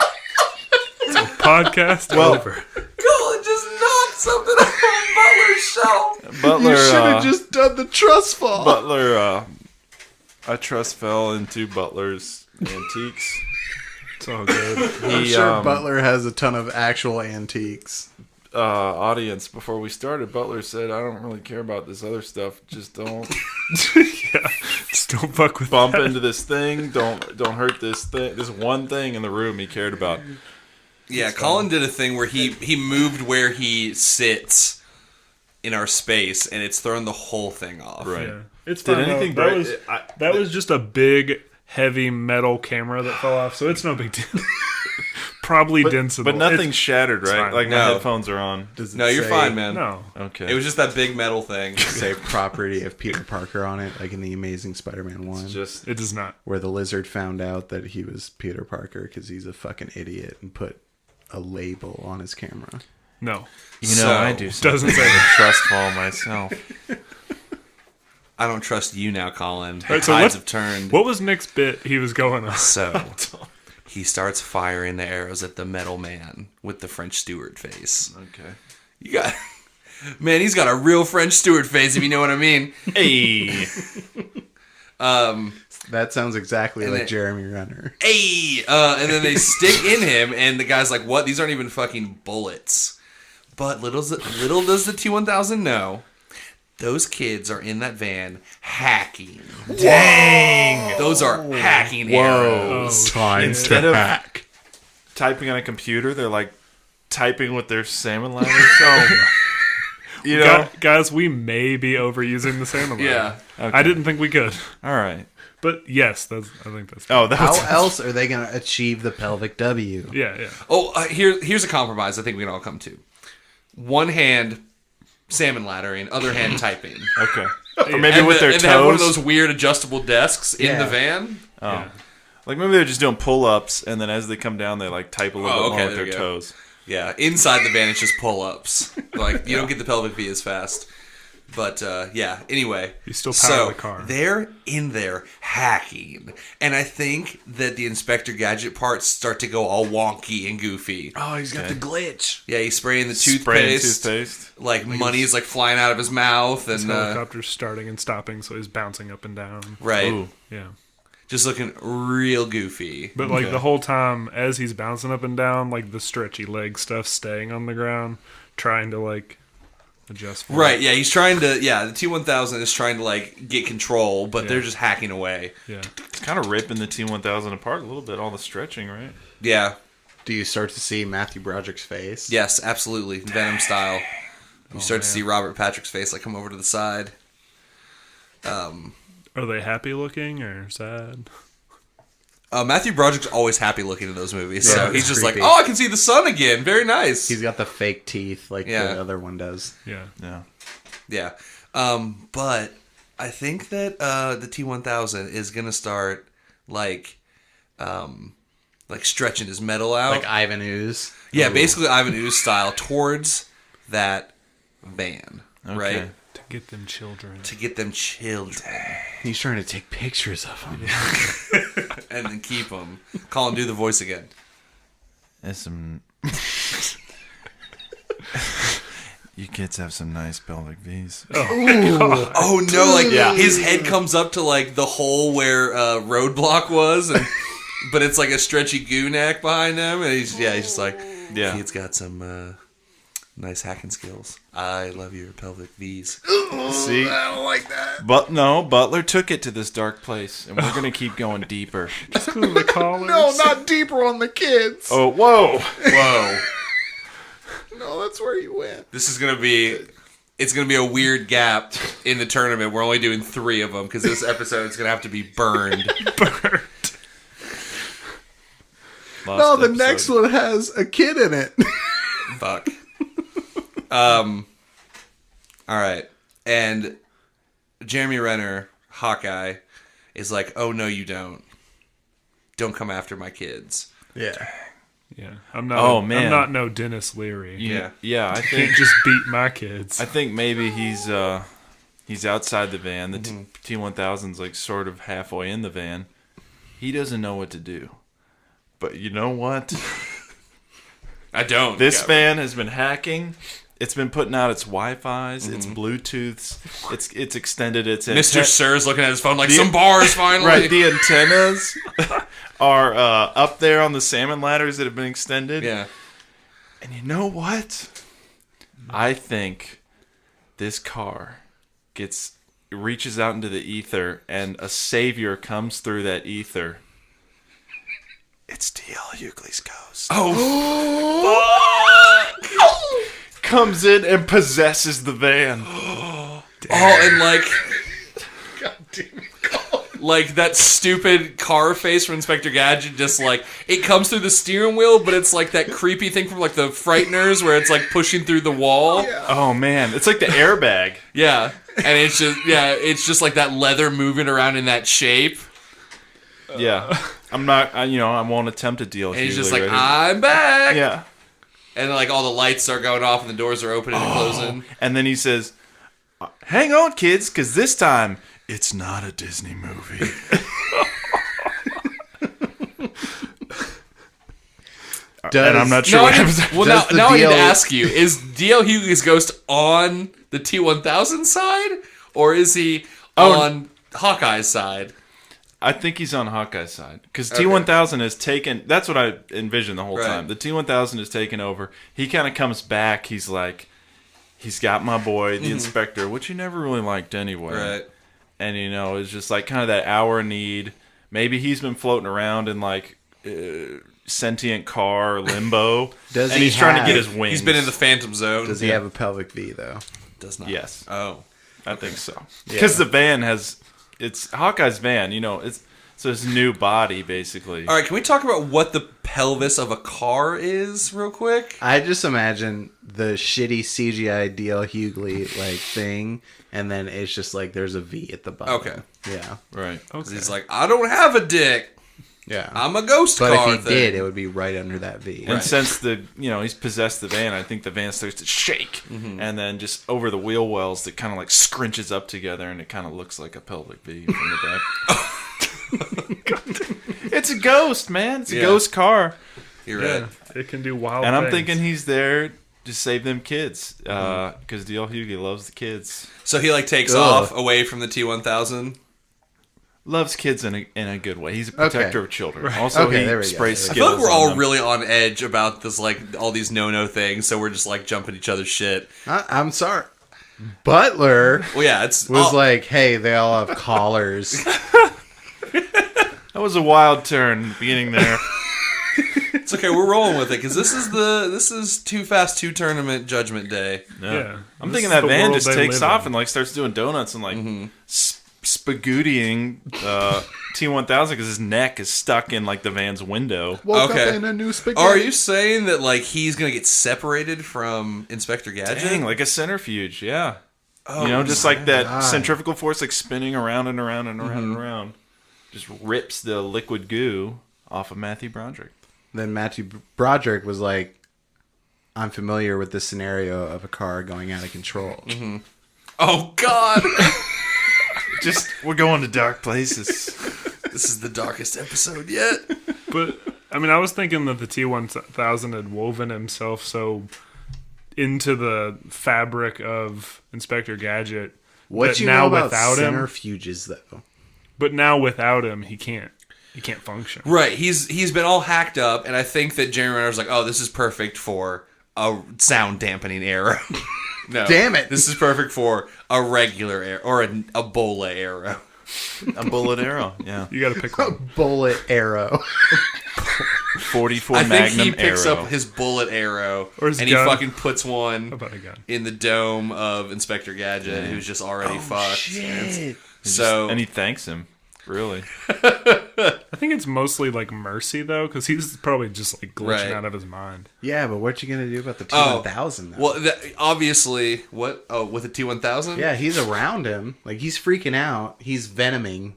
So podcast over. Colin just knocked something off Butler's shelf. Butler. You should have just done the trust fall. Butler. I trust fell into Butler's antiques. It's all good. I'm sure Butler has a ton of actual antiques. audience before we started. Butler said, "I don't really care about this other stuff. Just don't Just don't fuck with bump that. into this thing. Don't hurt this thing. This one thing in the room he cared about." Yeah, Colin did a thing where he moved where he sits in our space, and it's thrown the whole thing off. Right. Yeah. It's Did fine, though. anything that break? was that was just a big, heavy metal camera that fell off, so it's no big deal. Probably dense, But nothing's shattered, right? fine. Like my No. headphones are on. Does it No, you're say- fine, man. No. Okay. It was just that big metal thing. Say property of Peter Parker on it, like in the Amazing Spider-Man 1, just It does not. where the lizard found out that he was Peter Parker because he's a fucking idiot and put a label on his camera. No. I do something Doesn't say that. trustful myself. I don't trust you now, Colin. right, so Tides what- have turned. What was Nick's bit he was going on? So he starts firing the arrows at the metal man with the French Stewart face. Okay. You got, man, he's got a real French Stewart face, if you know what I mean. Hey. That sounds exactly And like it- Jeremy Renner. Hey, and then they stick in him, and the guy's like, "What? These aren't even fucking bullets." But little does the T-1000 know, those kids are in that van hacking. Dang. Those are hacking arrows. Time Instead to of- hack. Typing on a computer, they're like typing with their salmon ladders. You know? Guys, we may be overusing the salmon ladder. Yeah. Okay. I didn't think we could. All right. But yes, I think that's Oh, that How was else are they going to achieve the pelvic W? yeah. Oh, here's a compromise I think we can all come to. One hand salmon laddering, other hand typing. okay. Or maybe And with their and they have one of toes. those weird adjustable desks in Yeah. the van. Oh. Like maybe they're just doing pull-ups, and then as they come down, they like type a little Oh, bit okay, more with there their we go. toes. Yeah, inside the van it's just pull-ups. Like you don't get the pelvic V as fast. But yeah, anyway. You still power the car. They're in there hacking. And I think that the Inspector Gadget parts start to go all wonky and goofy. Oh, he's got the glitch. Yeah, he's spraying the Spraying toothpaste. toothpaste. Like money's like flying out of his mouth His and helicopter's starting and stopping, so he's bouncing up and down. right. Ooh. Yeah. Just looking real goofy. But like Okay. the whole time as he's bouncing up and down, like the stretchy leg stuff staying on the ground, trying to like adjust for Right, yeah, he's trying to the T-1000 is trying to like get control, but they're just hacking away. it. Yeah. It's kind of ripping the T-1000 apart a little bit, all the stretching, right? Yeah. Do you start to see Matthew Broderick's face? Yes, absolutely. Venom style. You start to see Robert Patrick's face like come over to the side. Are they happy looking or sad? Matthew Broderick's always happy looking in those movies, so Yeah, he's it's just creepy. like, oh, I can see the sun again. Very nice. He's got the fake teeth like Yeah. the other one does. Yeah. Yeah. Yeah. But I think that the T-1000 is gonna start like stretching his metal out. Like Ivan Ooze. Yeah, basically Ivan Ooze style towards that van, right? Okay. To get them children. To get them children He's trying to take pictures of him. and then keep them. Call him, do the voice again. There's some. You kids have some nice pelvic V's. Oh no! Like his head comes up to like the hole where Roadblock was, and but it's like a stretchy goo neck behind him, and he's just like, Yeah. kid's got some nice hacking skills. I love your pelvic V's. See? I don't like that. But no, Butler took it to this dark place, and we're gonna keep going deeper. The collars. No, not deeper on the kids. Oh, whoa! Whoa! No, that's where you went. This is gonna be. It's gonna be a weird gap in the tournament. We're only doing 3 of them because this episode is gonna have to be burned. No, the next one has a kid in it. Fuck. All right. And Jeremy Renner, Hawkeye, is like, "Oh no, you don't. Don't come after my kids." Yeah. Yeah. I'm not. Oh, man. I'm not no Dennis Leary. Yeah. Yeah, I Can't think just beat my kids. I think maybe he's outside the van. The T-1000's like sort of halfway in the van. He doesn't know what to do. But you know what? I don't. This Yeah. van has been hacking. It's been putting out its Wi-Fi's, its Bluetooths. It's extended its Mr. Sir's looking at his phone like The- some bars finally. Right, the antennas are up there on the salmon ladders that have been extended. Yeah. And you know what? I think this car reaches out into the ether, and a savior comes through that ether. It's D.L. Hughley's ghost. Oh, fuck! Comes in and possesses the van. Oh, and like, God damn it. like that stupid car face from Inspector Gadget, just like it comes through the steering wheel, but it's like that creepy thing from like the Frighteners where it's like pushing through the wall. Yeah. Oh man, it's like the airbag. Yeah, and it's just like that leather moving around in that shape. Yeah, I won't attempt a deal. And he's just like, I'm back. Yeah, And like all the lights start going off and the doors are opening and closing. and then he says, "Hang on, kids, because this time it's not a Disney movie." And I'm not sure what happens. Now I need to DL ask you: is D.L. Hughley's ghost on the T-1000 side, or is he on Hawkeye's side? I think he's on Hawkeye's side because T-1000 has taken. That's what I envisioned the whole Right. time. The T-1000 has taken over. He kind of comes back. He's like, he's got my boy, the inspector, which he never really liked anyway. Right. And it's just like kind of that hour need. Maybe he's been floating around in like sentient car or limbo, Does and he he's trying to have- get his wings. He's been in the Phantom Zone. Does he have a pelvic V though? Does not. Yes, Oh. I think so. Because the van it's Hawkeye's van. It's his new body basically. All right. Can we talk about what the pelvis of a car is, real quick? I just imagine the shitty CGI DL Hughley like thing, and then it's just like there's a V at the bottom. Okay. Yeah. Right. Because he's like, I don't have a dick. Yeah. I'm a ghost but car if he thing. did, it would be right under that V. And since he's possessed the van, I think the van starts to shake, and then just over the wheel wells, that kind of like scrunches up together, and it kind of looks like a pelvic V from the back. It's a ghost, man. It's a ghost car, You're right. It can do wild and I'm things. thinking he's there to save them kids, because D.L. Hughley loves the kids, So he like takes Ugh. off away from the T-1000. loves kids in a good way. He's a protector Okay. of children. Also, Okay, he there we go. sprays I Skittles. feel like we're on all them. really on edge about this, like all these no things. So we're just like jumping each other's shit. I'm sorry. Butler Well, yeah, it's was like, hey, they all have collars. That was a wild turn beginning there. it's okay. We're rolling with it because this is Too Fast 2 tournament Judgment Day. Yeah. I'm This thinking is that the van world just they takes live off in. and like starts doing donuts and like spagootying T-1000 because his neck is stuck in like the van's window. Woke Okay. up in a new spaghetti. Are you saying that like he's gonna get separated from Inspector Gadget? Dang, like a centrifuge, yeah. Oh, Just like that God. centrifugal force like spinning around and around and around and around. Just rips the liquid goo off of Matthew Broderick. Then Matthew Broderick was like, I'm familiar with this scenario of a car going out of control. Oh God, Just, we're going to dark places. this is the darkest episode yet. But I mean, I was thinking that the T-1000 had woven himself so into the fabric of Inspector Gadget What that you now know about without him, centrifuges, though? but now without him, he can't function. Right, he's been all hacked up, and I think that Jeremy Renner's like, oh, this is perfect for a sound dampening arrow. No, Damn it. this is perfect for a regular arrow or a bola arrow. A bullet arrow, yeah. You got to pick one. Bullet arrow. 44 I think Magnum he picks arrow. up his bullet arrow Or his and gun. he fucking puts one How about a gun? in the dome of Inspector Gadget, who's just already fucked. Shit. So And he thanks him, really. I think it's mostly like mercy though, because he's probably just like glitching Right. out of his mind. Yeah, but what you gonna do about the Oh. T-1000, though? well, obviously, what? Oh, with the T-1000? Yeah, he's around him. Like, he's freaking out. He's venoming.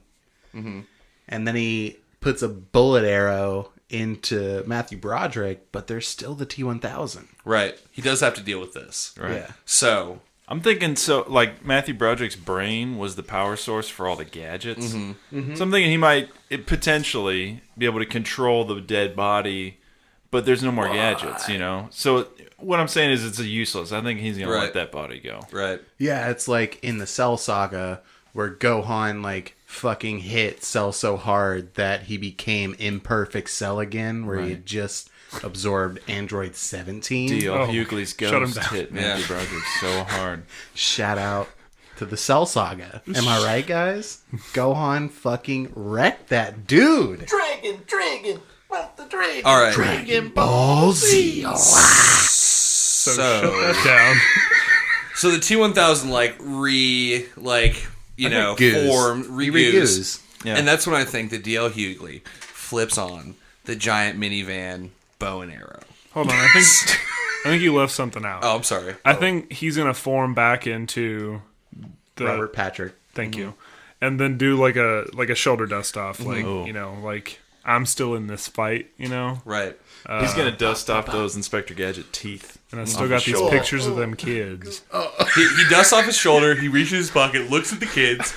And then he puts a bullet arrow into Matthew Broderick, but there's still the T-1000. Right. He does have to deal with this. Right. Yeah. So, I'm thinking, so like Matthew Broderick's brain was the power source for all the gadgets. So I'm thinking he might potentially be able to control the dead body, but there's no more gadgets, So what I'm saying is it's useless. I think he's going to Right. let that body go. right. Yeah, it's like in the Cell Saga where Gohan, like, fucking hit Cell so hard that he became imperfect Cell again, where he just absorbed Android 17. D.L. Oh, Hughley's shut him ghost down. hit Matthew Broderick so hard. Shout out to the Cell Saga. Am I right, guys? Gohan fucking wrecked that dude. All right. Dragon Ball Z. So shut that down. So the T1000 Goose. form He regoos. regoos. Yeah. And that's when I think that D.L. Hughley flips on the giant minivan bow and arrow. Hold on, I think you left something out. Oh, I'm sorry. I think he's gonna form back into the Robert Patrick. Thank you, and then do like a shoulder dust off, like Ooh. like I'm still in this fight, Right. He's going to dust off those Inspector Gadget teeth. and I still got these shoulder. pictures of them kids. He dusts off his shoulder. He reaches his pocket, looks at the kids,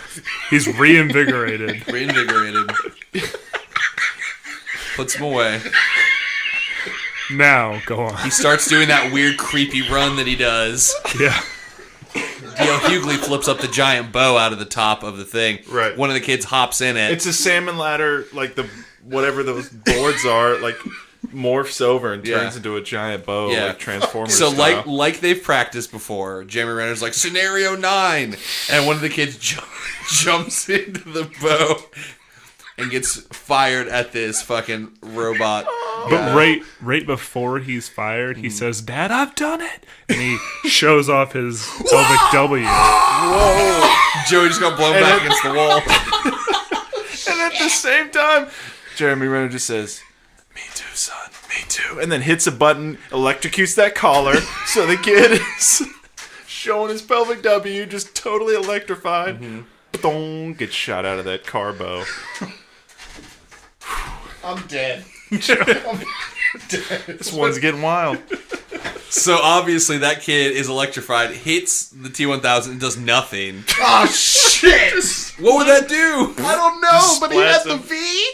He's reinvigorated. reinvigorated, puts them away. Now go on. He starts doing that weird, creepy run that he does. Yeah, D.L. Hughley flips up the giant bow out of the top of the thing. Right. One of the kids hops in it. It's a salmon ladder, like whatever those boards are, like morphs over and turns Yeah. into a giant bow, Yeah. like Transformers So style. like they've practiced before, Jeremy Renner's like, scenario 9. And one of the kids jumps into the bow and gets fired at this fucking robot. but right before he's fired, he says, "Dad, I've done it," and he shows off his pelvic W. Joey just got blown back against the wall. And at the same time, Jeremy Renner just says, "Me too, son. Me too." And then hits a button, electrocutes that collar, so the kid is showing his pelvic W, just totally electrified. Boom, gets shot out of that car bow. I'm dead. This one's getting wild. So obviously that kid is electrified, hits the T1000 and does nothing. Oh, shit. What would that do? I don't know, but he had splats the him. V.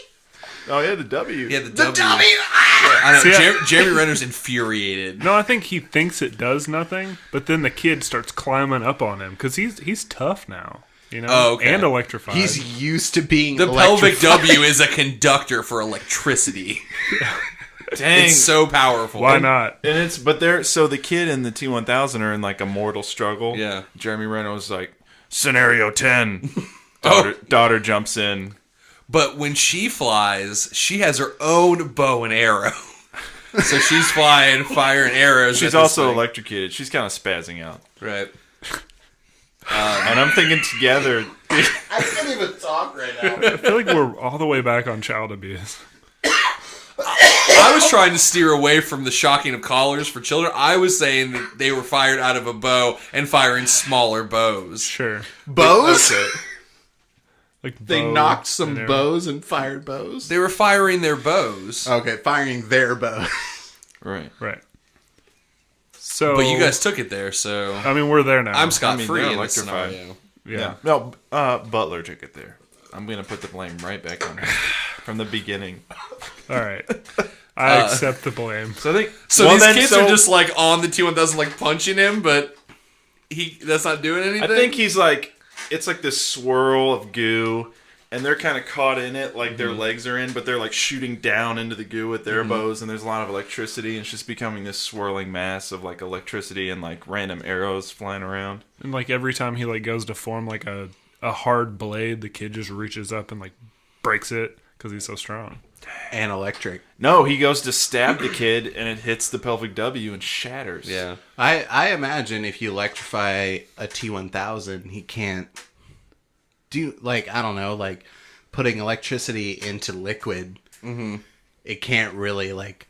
Oh, yeah, the W. He had the The W. W. I know. See, Jeremy Renner's infuriated. No, I think he thinks it does nothing, but then the kid starts climbing up on him because he's tough now, Oh, okay. and electrified. He's used to being The pelvic electrified. W is a conductor for electricity. Dang. It's so powerful. Why not? And so the kid and the T1000 are in like a mortal struggle. Yeah. Jeremy Renner was like, scenario 10. Oh. Daughter jumps in. But when she flies, she has her own bow and arrow. So she's flying, firing arrows. She's at this also thing. electrocuted. She's kind of spazzing out. Right. And I'm thinking together, I can't even talk right now. I feel like we're all the way back on child abuse. I was trying to steer away from the shocking of collars for children. I was saying that they were fired out of a bow and firing smaller bows. Sure, Bows? Okay. like They bow knocked some and arrow. bows and fired bows? They were firing their bows. Okay, firing their bow. right. Right. So, But you guys took it there, so I mean, we're there now. I'm scot-free they're in this electrified. scenario. yeah. No, Butler took it there. I'm going to put the blame right back on him from the beginning. All right. I accept the blame. So I think... So well, these then, kids so are just like on the T1000 like punching him, but that's not doing anything? I think he's like... It's like this swirl of goo, and they're kind of caught in it, like their legs are in, but they're like shooting down into the goo with their bows, and there's a lot of electricity, and it's just becoming this swirling mass of like electricity and like random arrows flying around. And like every time he like goes to form like a hard blade, the kid just reaches up and like breaks it because he's so strong. And electric. No, he goes to stab the kid, and it hits the pelvic W and shatters. Yeah. I imagine if you electrify a T1000, he can't do, like, I don't know, like putting electricity into liquid. Mm-hmm. It can't really, like,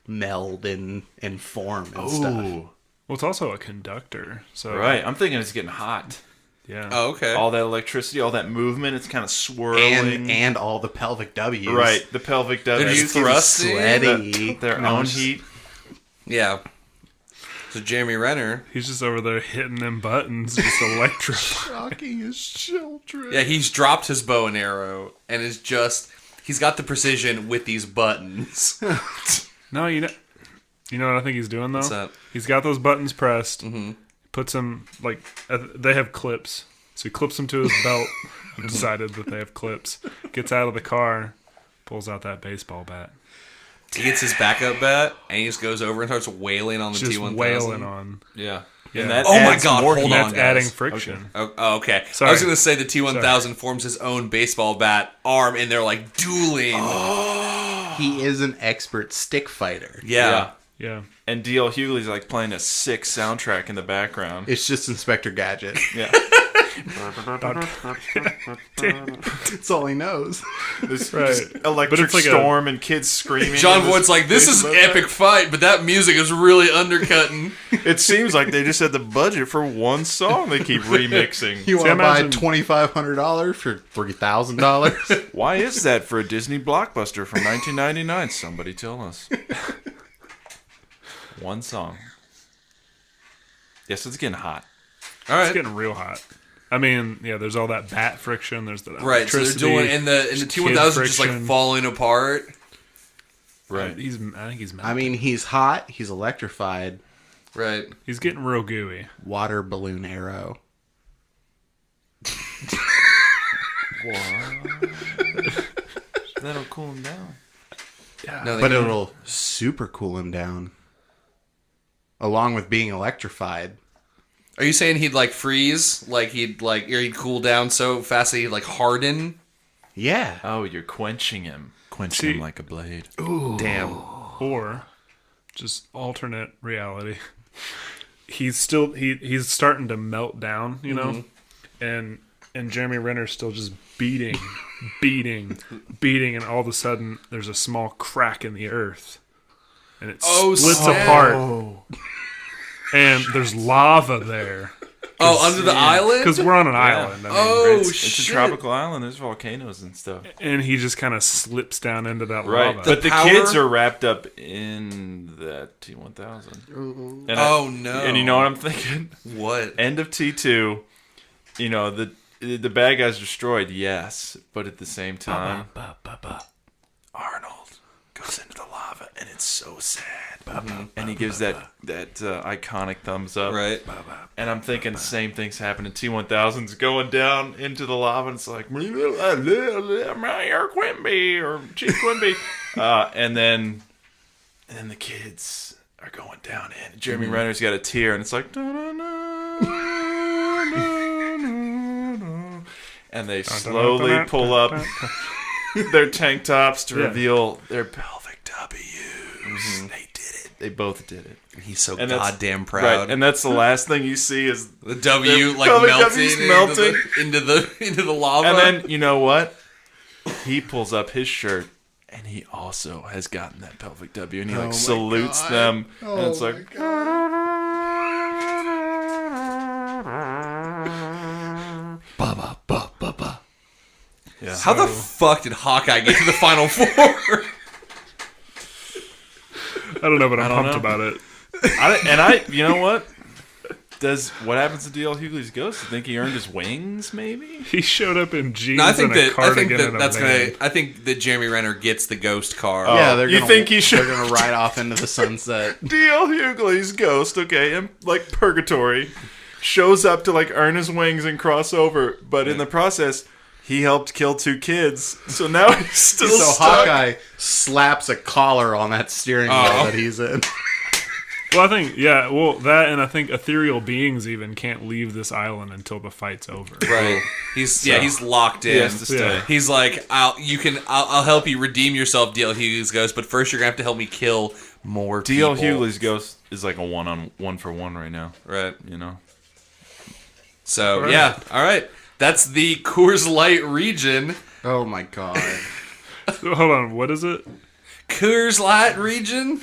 meld and form and stuff. Ooh. Well, it's also a conductor, so Right, I'm thinking it's getting hot. yeah. Oh, okay. All that electricity, all that movement, it's kind of swirling. And all the pelvic W's. Right, the pelvic W. They're just thrusting. Sweaty. Their No, own just- heat. Yeah. So Jeremy Renner, He's just over there hitting them buttons, just electrified. Shocking his children. yeah, he's dropped his bow and arrow and is just he's got the precision with these buttons. No, you know what I think he's doing though. What's that? He's got those buttons pressed. Mm-hmm. Puts them like they have clips, so he clips them to his belt. I've decided that they have clips. Gets out of the car, pulls out that baseball bat. He gets his backup bat, and he just goes over and starts wailing on the Just T1000. wailing on. Yeah. Yeah. And that Oh my adds God, more hold heat. on. That's guys. adding friction. Oh, okay. Sorry. I was going to say the T1000 forms his own baseball bat arm, and they're like dueling. He is an expert stick fighter. Yeah. Yeah. And D.L. Hughley's like playing a sick soundtrack in the background. It's just Inspector Gadget. Yeah. That's all he knows. This Right. electric But it's like storm and kids screaming. John and Voight's like, this is an epic fight, but that music is really undercutting. It seems like they just had the budget for one song they keep remixing. You want to buy imagine- $2,500 for $3,000? Why is that for a Disney blockbuster from 1999? Somebody tell us. One song. Yes, it's getting hot. All right. It's getting real hot. I mean, yeah, there's all that bat friction. There's the Right, so they're electricity, doing, and the kid T1000 is just like friction. falling apart. Right. I think he's mad. I mean, he's hot. He's electrified. Right. He's getting real gooey. Water balloon arrow. That'll cool him down. No, But it'll super cool him down. Along with being electrified. Are you saying he'd like freeze? Like he'd cool down so fast that he'd like harden? Yeah. Oh, you're quenching him. Quenching See- him like a blade. Damn. Or just alternate reality. He's starting to melt down, you know? And Jeremy Renner's still just beating, and all of a sudden there's a small crack in the earth. And it splits snap. apart. And there's lava there. Oh, under the island? Because we're on an island. I mean, Oh, It's a shit. tropical island. There's volcanoes and stuff. and he just kind of slips down into that Right. lava. But the power- kids are wrapped up in that T1000. And Oh, no. And you know what I'm thinking? What? End of T2, you know, the bad guy's destroyed, yes, but at the same time, Arnold goes into the lava, and it's so sad. And he gives that iconic thumbs up. Right. And I'm thinking same thing's happening. T1000's going down into the lava, and it's like, Mayor Quimby or Chief Quimby. And then the kids are going down in. Jeremy Renner's got a tear, and it's like, and they slowly pull up their tank tops to reveal their pelvic W's. They did it. They both did it. He's so And that's- goddamn proud. Right, and that's the last thing you see is the W the like pelvic melting, W's melting. into the lava. And then, you know what? He pulls up his shirt, and he also has gotten that pelvic W, and he like salutes them, and it's like, Ba ba ba ba. yeah. How the fuck did Hawkeye get to the Final Four? I don't know, but I'm don't pumped know. about it. You know what? What happens to D.L. Hughley's ghost? You think he earned his wings? Maybe. He showed up in jeans No, I think and a that cardigan and a that's van. gonna. I think that Jeremy Renner gets the ghost car. Yeah, they're you gonna, think he should- They're gonna ride off into the sunset. D.L. Hughley's ghost, okay, in like purgatory, shows up to like earn his wings and cross over, but in the process, he helped kill 2 kids, so now he's still So stuck. Hawkeye slaps a collar on that steering wheel that he's in. Well, I think, that, and I think ethereal beings even can't leave this island until the fight's over. Right. He's locked in. He has to stay. Yeah. He's like, I'll help you redeem yourself, D.L. Hughley's ghost, but first you're gonna have to help me kill more D.L. people. Hughley's ghost is like a 1-for-1 right now. Right. You know. So Right. yeah, all right. That's the Coors Light region. Oh my god. Hold on, what is it? Coors Light region.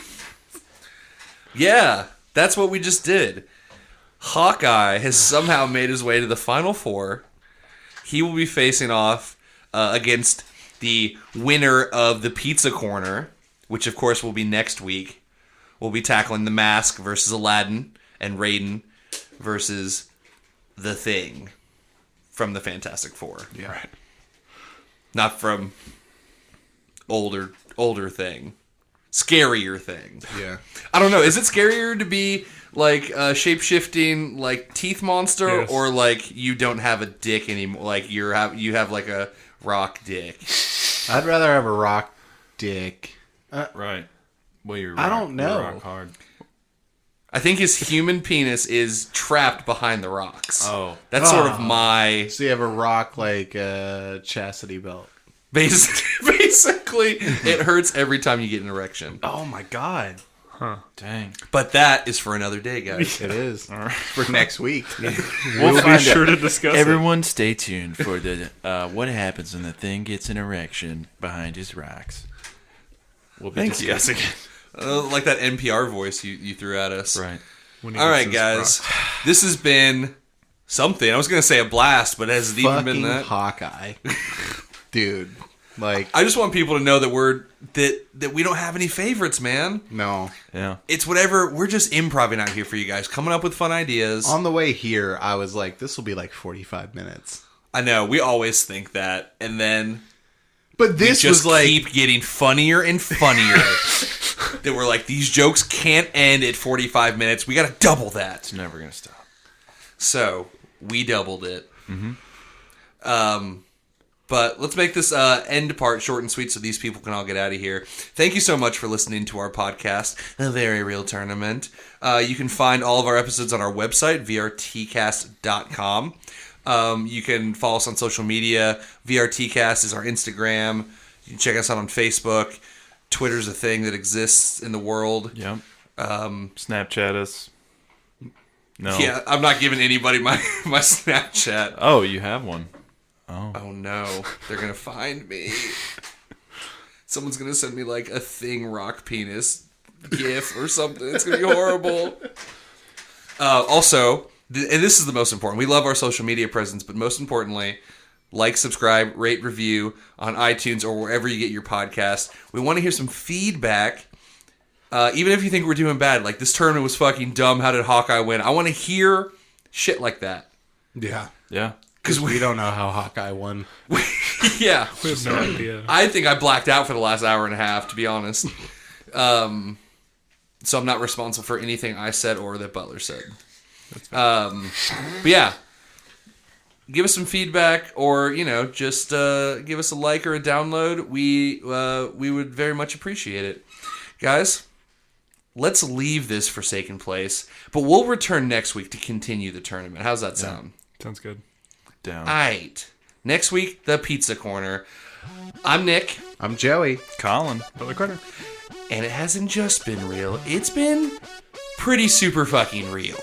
Yeah, that's what we just did. Hawkeye has somehow made his way to the Final Four. He will be facing off against the winner of the Pizza Corner, which of course will be next week. We'll be tackling The Mask versus Aladdin and Raiden versus The Thing from the Fantastic Four. Yeah. Right. Not from older Thing. Scarier Thing. Yeah. I don't know. Is it scarier to be like a shape-shifting like teeth monster, Yes. or like you don't have a dick anymore? Like you have like a rock dick. I'd rather have a rock dick. Right. Well, I don't know. Rock hard. I think his human penis is trapped behind the rocks. Oh. That's sort of my... So you have a rock like chastity belt. Basically, it hurts every time you get an erection. Oh my god. Dang. But that is for another day, guys. It is. For next week. We'll be sure to discuss it. Everyone stay tuned for the what happens when the thing gets an erection behind his rocks. We'll be discussing it. Like that NPR voice you threw at us. Right. When he All gets right, his guys. rocks. This has been something. I was going to say a blast, but has it even been Fucking that? Hawkeye. Dude. Like, I just want people to know that that we don't have any favorites, man. no. Yeah. It's whatever. We're just improvising out here for you guys, coming up with fun ideas. On the way here, I was like, this will be like 45 minutes. I know, we always think that, and then But this just was like, keep getting funnier and funnier. That we're like, these jokes can't end at 45 minutes. We got to double that. It's never going to stop. So we doubled it. But let's make this end part short and sweet so these people can all get out of here. Thank you so much for listening to our podcast, The Very Real Tournament. You can find all of our episodes on our website, vrtcast.com. You can follow us on social media. VRTcast is our Instagram. You can check us out on Facebook. Twitter's a thing that exists in the world. Yep. Snapchat us. No. Yeah, I'm not giving anybody my Snapchat. Oh, you have one. Oh no, they're gonna find me. Someone's gonna send me like a thing rock penis gif or something. It's gonna be horrible. Also, and this is the most important. We love our social media presence, but most importantly, like, subscribe, rate, review on iTunes or wherever you get your podcast. We want to hear some feedback. Even if you think we're doing bad, like this tournament was fucking dumb. How did Hawkeye win? I want to hear shit like that. yeah. Yeah. Because We don't know how Hawkeye won. yeah. We have no idea. I think I blacked out for the last hour and a half, to be honest. So I'm not responsible for anything I said or that Butler said. But yeah, give us some feedback, or just give us a like or a download. We would very much appreciate it, guys. Let's leave this forsaken place, but we'll return next week to continue the tournament. How's that sound? Sounds good. Down. Aight. Next week, the Pizza Corner. I'm Nick. I'm Joey. Colin. Butler Carter. And it hasn't just been real, it's been pretty super fucking real.